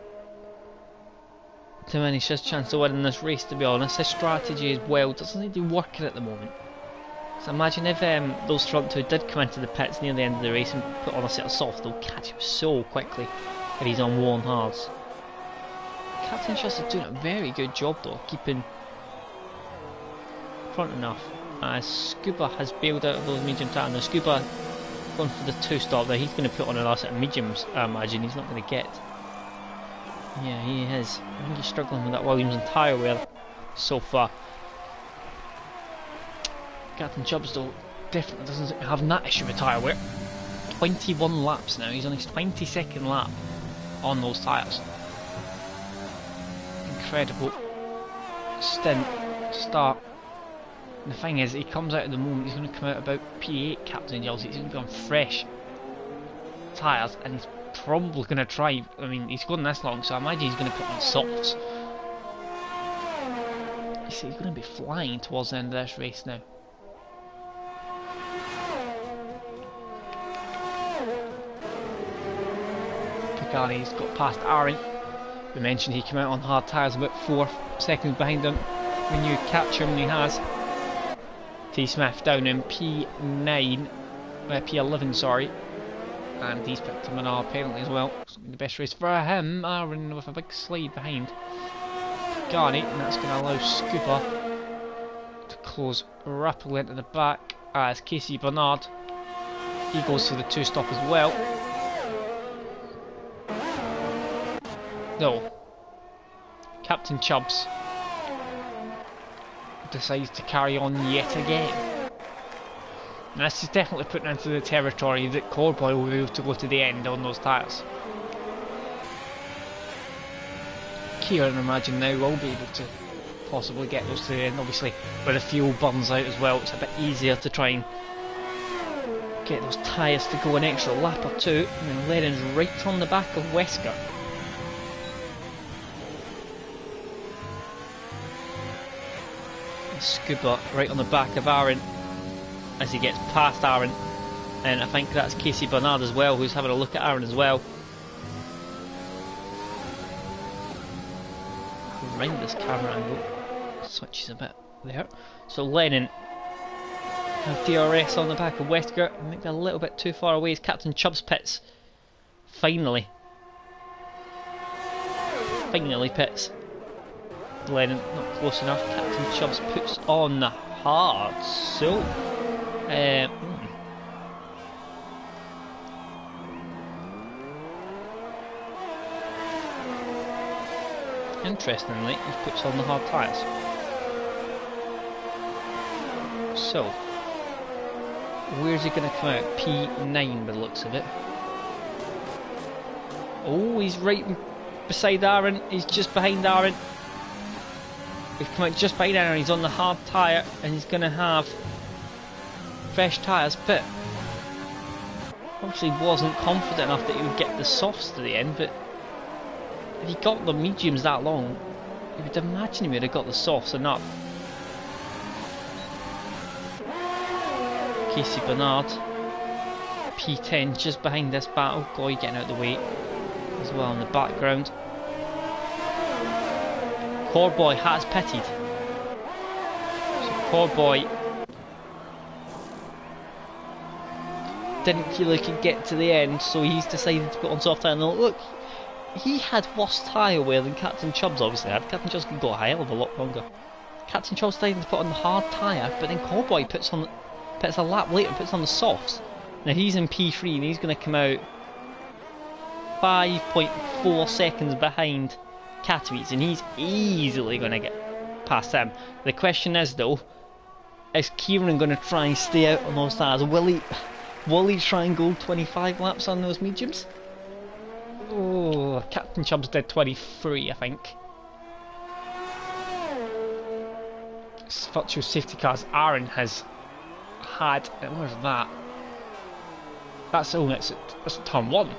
diminish his chance of winning this race, to be honest. His strategy as well doesn't seem to be working at the moment. So imagine if those front two did come into the pits near the end of the race and put on a set of softs, they'll catch him so quickly if he's on warm hards. Captain Chubbs is doing a very good job though, keeping front enough. As Scuba has bailed out of those medium tyres. Now Scuba going for the 2-stop there. He's going to put on another set of mediums, I imagine. He's not going to get. Yeah, he is. I think he's struggling with that Williams and tyre wear so far. Captain Chubbs though definitely doesn't have that issue with tyre wear. 21 laps now. He's on his 22nd lap on those tyres. Incredible stint start. And the thing is, he comes out at the moment, he's going to come out about P8, Captain yells. He's going to be on fresh tyres, and he's probably going to try. I mean, he's gone this long, so I imagine he's going to put on softs. You see, he's going to be flying towards the end of this race now. Pagani's got past Aaron. We mentioned he came out on hard tyres about 4 seconds behind him. We knew catch him, and he has. T Smith down in P9, P11, sorry, and he's picked him an penalty as well. It's the best race for him. Aaron with a big slide behind Garney, and that's going to allow Scuba to close rapidly into the back as Casey Bernard, he goes to the 2-stop as well. No, Captain Chubbs decides to carry on yet again. And this is definitely putting into the territory that Corboy will be able to go to the end on those tyres. Kieran, I imagine, now will be able to possibly get those to the end. Obviously, where the fuel burns out as well, it's a bit easier to try and get those tyres to go an extra lap or two. And then Lennon's right on the back of Wesker. Scuba right on the back of Aaron as he gets past Aaron, and I think that's Casey Bernard as well, who's having a look at Aaron as well. Horrendous camera angle, switches a bit there. So Lennon have DRS on the back of Wesker, maybe a little bit too far away as Captain Chubbs pits. Finally pits. Lennon not close enough. Captain Chubbs puts on the hard. So interestingly, he puts on the hard tyres. So where's he going to come out? P9 by the looks of it. Oh, he's right beside Aaron. He's just behind Aaron. He's come out just behind Aaron. He's on the hard tyre, and he's going to have fresh tyres, but obviously wasn't confident enough that he would get the softs to the end. But if he got the mediums that long, you would imagine he would have got the softs enough. Casey Bernard, P10, just behind this battle. Goy getting out of the way as well in the background. Corboy has pitted. So Corboy didn't feel he could get to the end, so he's decided to put on soft tyre. And look, he had worse tyre wear than Captain Chubbs obviously had. Captain Chubbs could go a hell of a lot longer. Captain Chubbs decided to put on the hard tyre, but then Corboy puts a lap later and puts on the softs. Now he's in P3 and he's going to come out 5.4 seconds behind Katowice, and he's easily going to get past him. The question is though, is Kieran going to try and stay out on those tyres? Will he try and go 25 laps on those mediums? Oh, Captain Chubbs did 23, I think. Virtual safety cars. Aaron has had. Where's that? That's it's turn 1.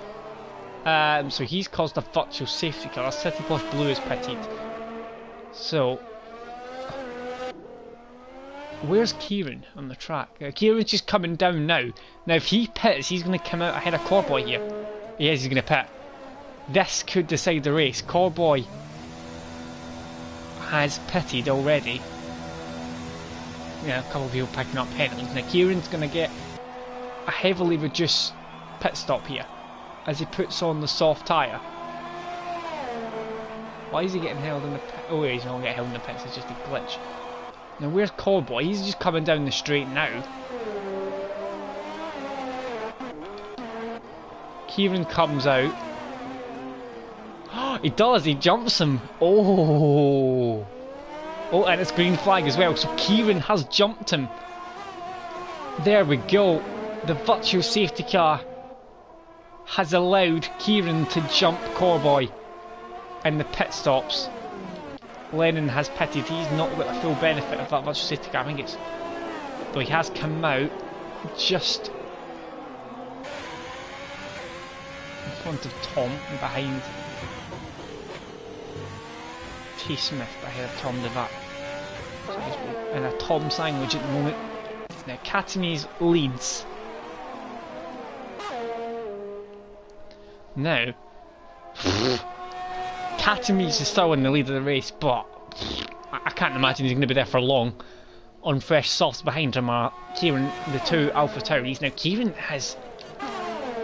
So he's caused a virtual safety car. City Bosch Blue is pitted. So where's Kieran on the track? Kieran's just coming down now. Now if he pits, he's going to come out ahead of Corboy here. He's going to pit. This could decide the race. Corboy has pitted already. Yeah, a couple of people picking up penalties. Now Kieran's going to get a heavily reduced pit stop here as he puts on the soft tyre. Why is he getting held in the pit? Oh, he's not getting held in the pits, it's just a glitch. Now where's Cowboy? He's just coming down the straight now. Kieran comes out. He does, he jumps him. Oh. Oh, and it's green flag as well. So Kieran has jumped him. There we go. The virtual safety car has allowed Kieran to jump Cowboy in the pit stops. Lennon has pitted. He's not got the full benefit of that virtual safety car. I think it's... Though he has come out just in front of Tom and behind T. Smith, ahead of Tom Devat. So in a Tom sandwich at the moment. Now Catanese leads. Now Catanese is still in the lead of the race, but I can't imagine he's going to be there for long. On fresh softs behind him are Kieran, the two Alpha Tauris. Now Kieran has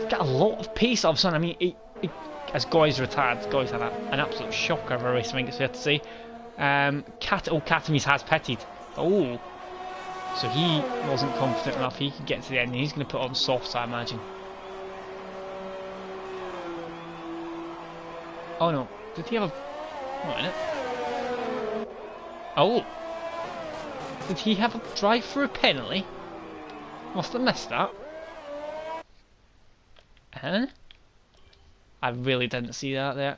got a lot of pace of son. I mean, as Goy's retired, Goy's had an absolute shocker of a race, I think it's fair to say. Catanese has pitted. Oh, so he wasn't confident enough he could get to the end. He's going to put on softs, I imagine. Oh no, did he have a... Wait a minute. Oh, did he have a drive-through penalty? Must have missed that. Huh? I really didn't see that there.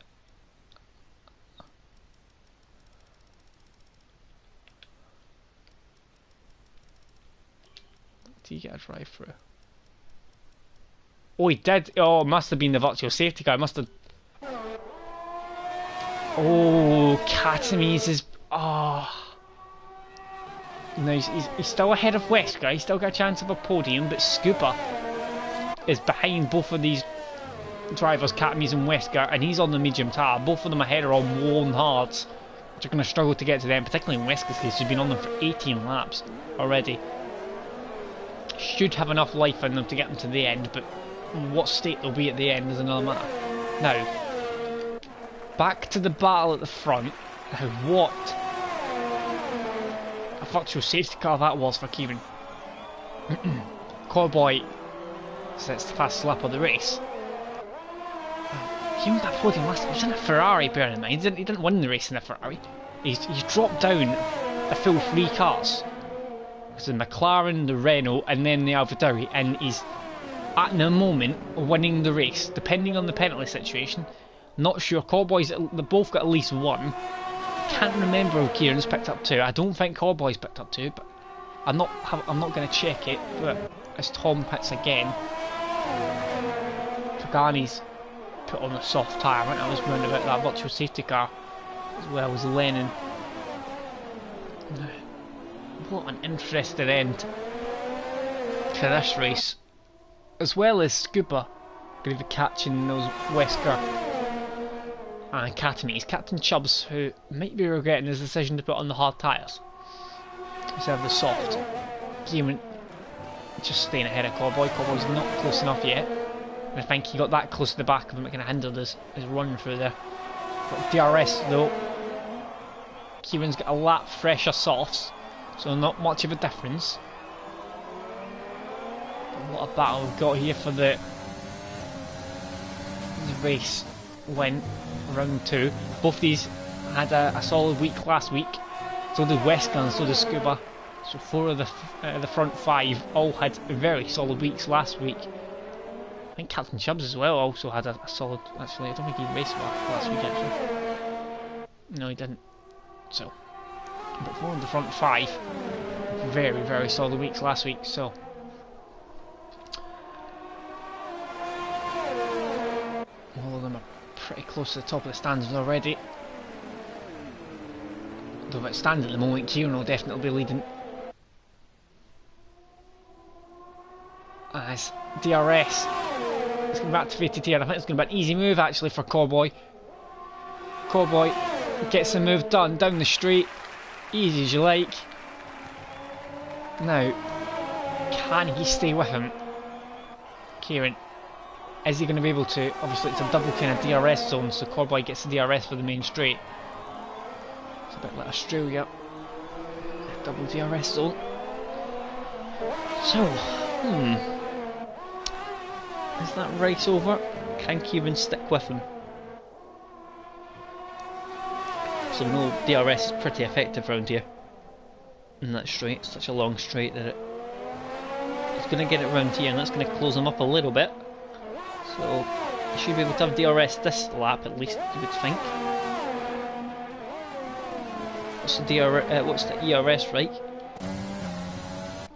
Did he get a drive-through? Oh, he did. Oh, it must have been the virtual safety car. Must have... Oh, Catanese is... Oh. No, he's still ahead of Wesker. He's still got a chance of a podium, but Scuba is behind both of these drivers, Catanese and Wesker, and he's on the medium tire. Both of them ahead are on worn hards, which are going to struggle to get to them, particularly in Wesker's case, who's been on them for 18 laps already. Should have enough life in them to get them to the end, but what state they'll be at the end is another matter. Now, back to the battle at the front. Now, what a virtual safety car that was for Kieran. Cowboy sets the fast lap of the race. Kieran got podium last time. He was in a Ferrari, bear in mind. He didn't win the race in a Ferrari. He's dropped down the full three cars. It's the McLaren, the Renault, and then the AlphaTauri, and he's at the moment winning the race, depending on the penalty situation. Not sure. Cowboys, they both got at least one. Can't remember if Kieran's picked up two. I don't think Cowboys picked up two, but I'm not going to check it. But as Tom pits again, Pagani's put on a soft tyre. Right, I was round about that virtual safety car as well as Lennon. What an interesting end to this race, as well as Scuba going to be catching those Wesker and Catanese. Captain Chubbs, who might be regretting his decision to put on the hard tyres instead of the soft. Kieran just staying ahead of Cowboy. Cowboy's not close enough yet, and I think he got that close to the back of him, it kind of hindered his run through there. But DRS though, Kieran's got a lap fresher softs, so not much of a difference. But what a battle we've got here for the race win, round two. Both these had a solid week last week. So did Wesker and so did Scuba. So four of the front five all had very solid weeks last week. I think Captain Chubbs as well also had a solid... Actually, I don't think he raced last week actually. No, he didn't. So... But four of the front five, very, very solid weeks last week, so... All of them are pretty close to the top of the standings already. Though if it stands at the moment, Kieran will definitely be leading. As DRS is going back to VTT, and I think it's going to be an easy move actually for Cowboy. Cowboy gets the move done down the straight. Easy as you like. Now, can he stay with him? Kieran, is he going to be able to? Obviously it's a double kind of DRS zone, so Cowboy gets the DRS for the main straight. It's a bit like Australia. double DRS zone. So, is that race over? Can Kieran stick with him? So we know DRS is pretty effective around here. In that straight, it's such a long straight that it's going to get it round here, and that's going to close him up a little bit. So he should be able to have DRS this lap at least, you would think. What's the ERS like?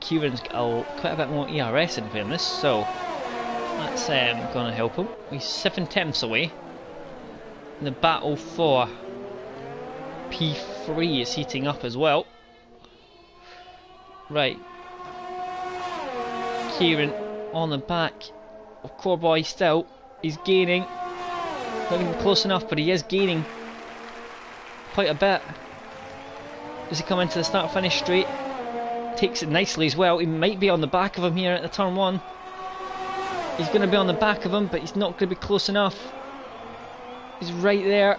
Kieran's got quite a bit more ERS in fairness, so that's going to help him. He's 7/10 away. And the battle for P3 is heating up as well. Right. Kieran on the back of Corboy still. He's gaining. Not even close enough, but he is gaining quite a bit. Does he come into the start finish straight? Takes it nicely as well. He might be on the back of him here at the turn 1. He's going to be on the back of him, but he's not going to be close enough. He's right there.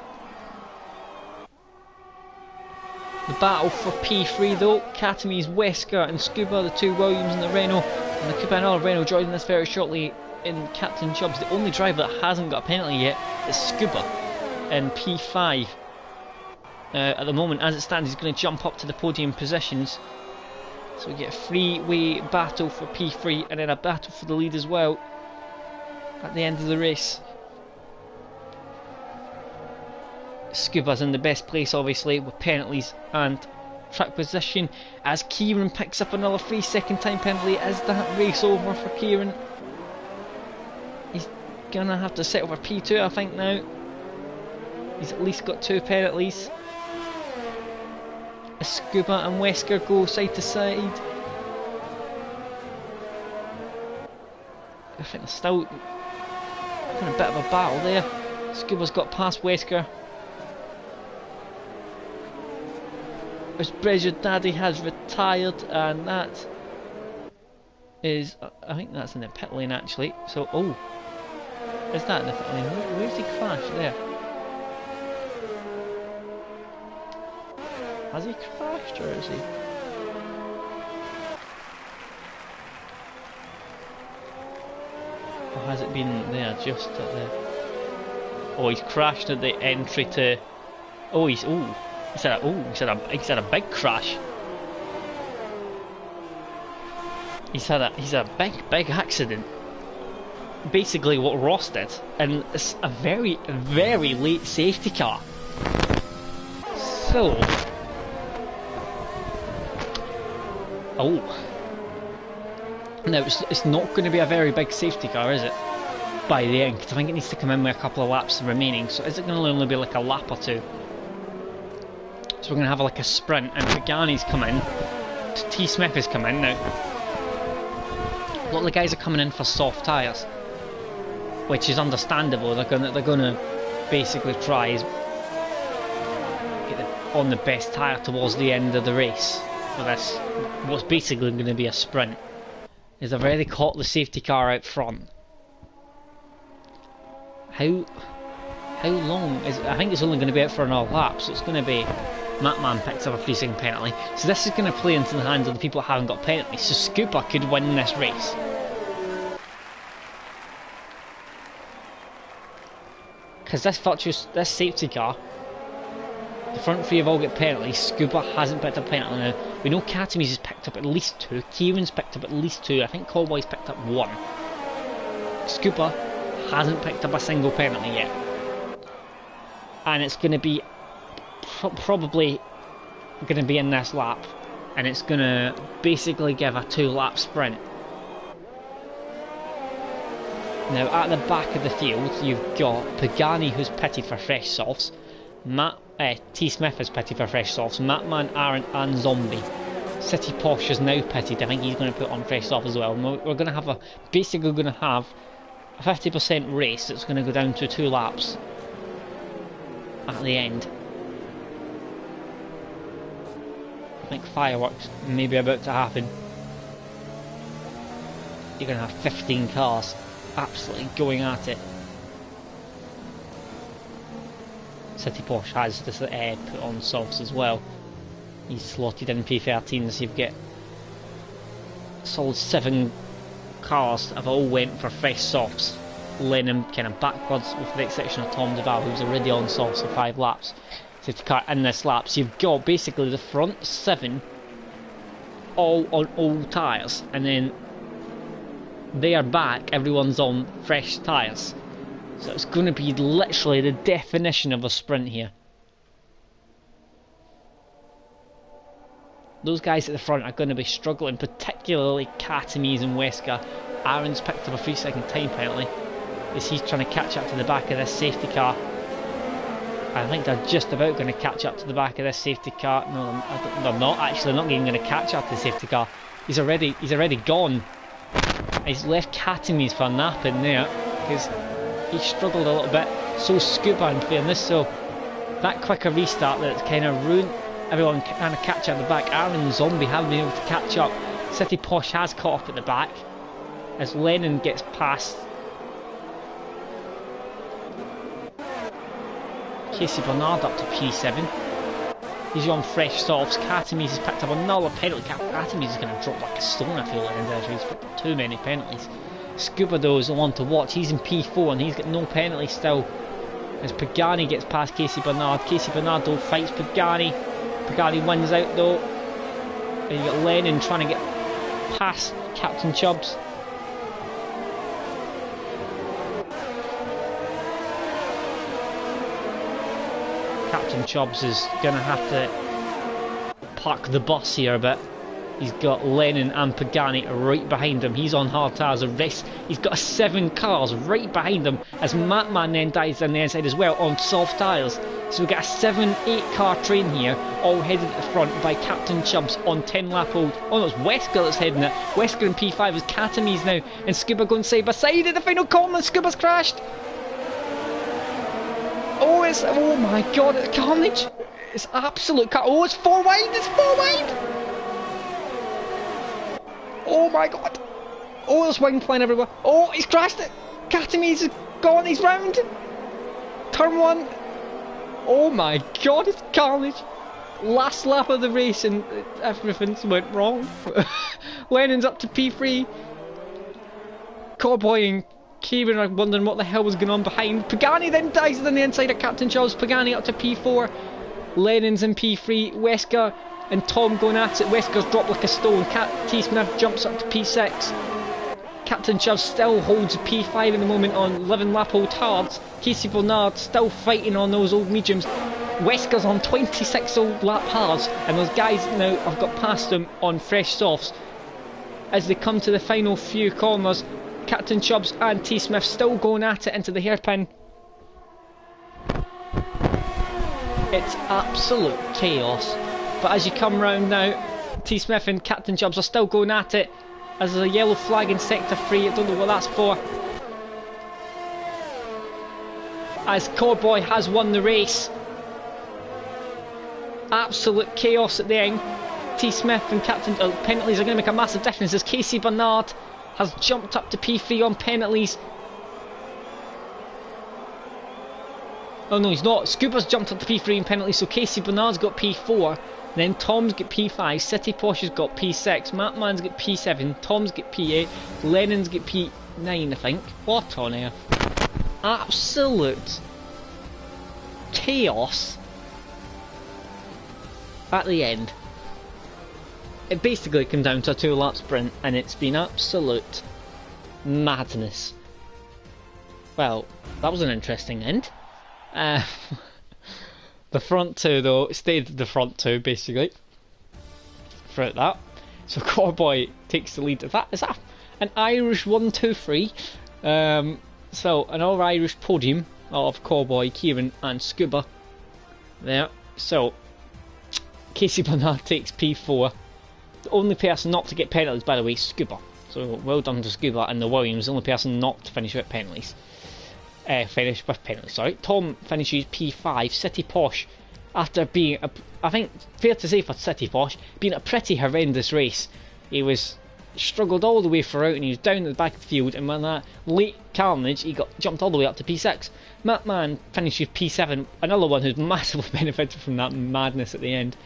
The battle for P3 though. Katami's Wesker and Scuba, the two Williams and the Renault. And there could be another Renault joining us very shortly in Captain Chubbs. The only driver that hasn't got a penalty yet is Scuba in P5. At the moment, as it stands, he's going to jump up to the podium positions. So we get a three-way battle for P3 and then a battle for the lead as well at the end of the race. Scuba's in the best place obviously with penalties and track position as Kieran picks up another 3-second time penalty. Is that race over for Kieran? He's gonna have to settle for P2 I think now. He's at least got 2 penalties. As Scuba and Wesker go side to side. I think they're still in a bit of a battle there. Scuba's got past Wesker. As Breasure Daddy has retired, and that is, I think that's in the pit lane actually. So, oh, is that in the pit lane? Where's he crashed there? Has he crashed or is he? Or has it been there just at the... Oh, he's crashed at the entry to... Oh, he's had a big crash. He's had a big accident. Basically what Ross did, and it's a very late safety car. So, now it's not going to be a very big safety car, is it? By the end, because I think it needs to come in with a couple of laps remaining. So is it going to only be like a lap or 2? So we're going to have like a sprint, and Pagani's come in, T Smith has come in now. A lot of the guys are coming in for soft tyres, which is understandable. They're gonna basically try is get on the best tyre towards the end of the race for this. What's basically going to be a sprint. Is they've already caught the safety car out front. How long is it? I think it's only going to be out for another lap, so it's going to be Matman picks up a 3-second penalty. So this is going to play into the hands of the people that haven't got penalties. So Scooper could win this race. Because this safety car, the front 3 have all got penalties. Scooper hasn't picked up a penalty. Now, we know Katami's has picked up at least 2. Kieran's picked up at least 2. I think Cowboy's picked up 1. Scooper hasn't picked up a single penalty yet. And it's going to be probably going to be in this lap, and it's going to basically give a 2-lap sprint. Now at the back of the field you've got Pagani, who's pitted for fresh softs. T Smith is pitted for fresh softs. Matman, Aaron and Zombie. City Posh is now pitted. I think he's going to put on fresh softs as well. We're going to have a 50% race that's going to go down to 2 laps at the end. I think fireworks may be about to happen. You're going to have 15 cars absolutely going at it. City Porsche has this put on softs as well. He's slotted in P13, so you've got solid 7 cars have all went for fresh softs. Lennon kind of backwards, with the exception of Tom Duval, who's already on softs for 5 laps. Safety car in this lap, so you've got basically the front 7 all on old tyres, and then they are back, everyone's on fresh tyres. So it's going to be literally the definition of a sprint here. Those guys at the front are going to be struggling, particularly Katamies and Wesker. Aaron's picked up a 3-second time penalty as he's trying to catch up to the back of this safety car. I think they're just about going to catch up to the back of this safety car. No, they're not actually. They're not even going to catch up to the safety car. He's already gone. He's left Katamies for a nap in there because he struggled a little bit. So Scuba, in fairness. So that quicker restart that's kind of ruined everyone trying to catch up at the back. Aaron and Zombie haven't been able to catch up. City Posh has caught up at the back as Lennon gets past Casey Bernard up to P7. He's on fresh softs. Katamies has picked up another penalty. Katamies is going to drop like a stone, I feel like, in there. He's picked up too many penalties. Scuba though is the one to watch. He's in P4 and he's got no penalty still. As Pagani gets past Casey Bernard. Casey Bernard though fights Pagani. Pagani wins out though. And you got Lennon trying to get past Captain Chubbs. Captain Chubbs is going to have to park the bus here a bit. He's got Lennon and Pagani right behind him. He's on hard tyres. He's got 7 cars right behind him as Matman then dies on the inside as well on soft tyres. So we've got a 7-8 car train here, all headed at the front by Captain Chubbs on 10 lap old. Oh no, it's Wesker that's heading it. Wesker in P5 is Katamies now, and Scuba going side by side at the final corner. Scuba's crashed. Oh my god, it's carnage. It's absolute carnage. Oh, it's 4 wide. It's 4 wide. Oh my god. Oh, there's wing flying everywhere. Oh, he's crashed it. Katamies is gone. He's round. Turn 1. Oh my god, it's carnage. Last lap of the race and everything's went wrong. Lennon's up to P3. Cowboy and Kieran are wondering what the hell was going on behind. Pagani then dies on the inside of Captain Charles. Pagani up to P4. Lennon's in P3. Wesker and Tom going at it. Wesker's dropped like a stone. T. Smith jumps up to P6. Captain Chubb still holds P5 in the moment on 11 lap old hards. Casey Bernard still fighting on those old mediums. Wesker's on 26 old lap hards, and those guys now have got past him on fresh softs. As they come to the final few corners, Captain Chubbs and T. Smith still going at it into the hairpin. It's absolute chaos. But as you come round now, T. Smith and Captain Chubbs are still going at it. As there's a yellow flag in sector 3, I don't know what that's for. As Cowboy has won the race. Absolute chaos at the end. T. Smith and Captain... penalties are going to make a massive difference as Casey Bernard has jumped up to P3 on penalties. Oh no, he's not. Scuba's jumped up to P3 in penalties, so Casey Bernard's got P4. Then Tom's got P5, City Posh has got P6, Matman's got P7, Tom's got P8, Lennon's got P9, I think. What on earth? Absolute chaos at the end. It basically came down to a 2-lap sprint, and it's been absolute madness. Well, that was an interesting end. The front 2 though, stayed the front 2 basically throughout that. So Cowboy takes the lead. Is that an Irish 1-2-3? So an all-Irish podium of Cowboy, Kieran and Scuba there. So Casey Bernard takes P4. The only person not to get penalties, by the way, is Scuba. So well done to Scuba and the Williams, the only person not to finish with penalties. Finish with penalties, sorry. Tom finishes P5. City Posh, after being, I think, fair to say for City Posh, being a pretty horrendous race. He was struggled all the way throughout and he was down at the back of the field, and when that late carnage, he got jumped all the way up to P6. Matman finishes P7, another one who's massively benefited from that madness at the end.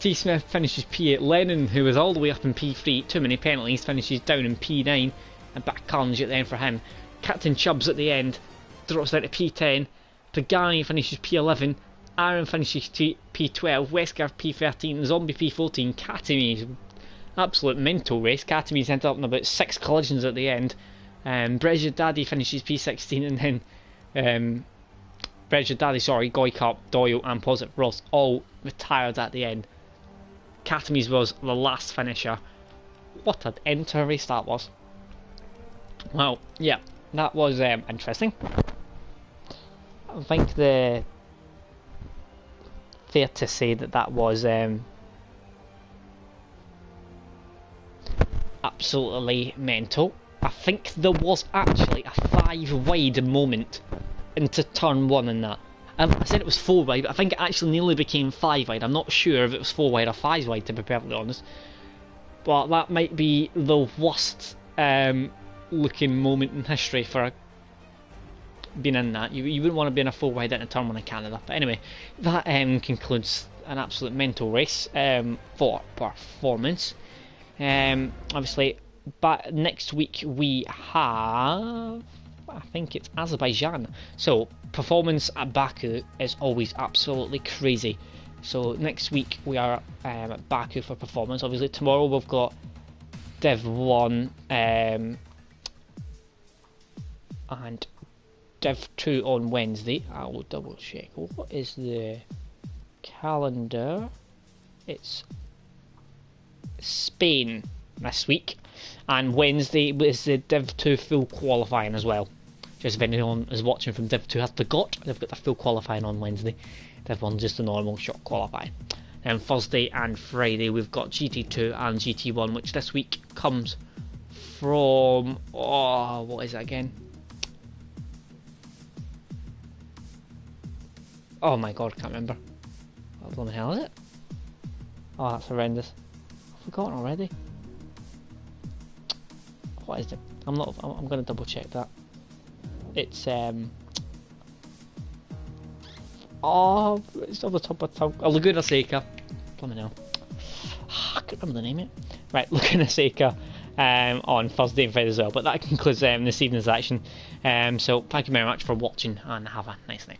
T. Smith finishes P8. Lennon, who was all the way up in P3, too many penalties, finishes down in P9, and back carnage at the end for him. Captain Chubbs at the end drops down to P10. Pagani finishes P11. Aaron finishes P12. Wesker P13. Zombie P14. Katami's absolute mental race. Katami's ended up in about 6 collisions at the end. Brezia Daddy finishes P16, and then Brezia Daddy, Goykarp, Doyle, and Positive Ross all retired at the end. Katami's was the last finisher. What an end to a race that was. Well, yeah, that was interesting. I think fair to say that was absolutely mental. I think there was actually a 5 wide moment into turn 1 in that. I said it was 4 wide, but I think it actually nearly became 5 wide. I'm not sure if it was 4 wide or 5 wide, to be perfectly honest. But that might be the worst looking moment in history for being in that. You wouldn't want to be in a 4 wide into turn 1 in Canada. But anyway, that concludes an absolute mental race for performance. Obviously, but next week we have, I think it's Azerbaijan. So performance at Baku is always absolutely crazy. So next week we are at Baku for performance. Obviously tomorrow we've got Div 1 and Div 2 on Wednesday. I will double check. What is the calendar? It's Spain this week, and Wednesday is the Div 2 full qualifying as well. Just if anyone is watching from Div 2 has forgot, they've got the full qualifying on Wednesday. Div 1 just the normal short qualifying. And Thursday and Friday we've got GT2 and GT1, which this week comes from, what is that again? Oh my god, I can't remember. What the hell is it? Oh, that's horrendous. I've forgotten already. What is it? I'm gonna double check that. It's it's on the top of the tongue. Oh, Laguna Seca. Plumbing hell. I can't remember the name of it. Right, Laguna Seca on Thursday and Friday as well. But that concludes this evening's action. So thank you very much for watching and have a nice night.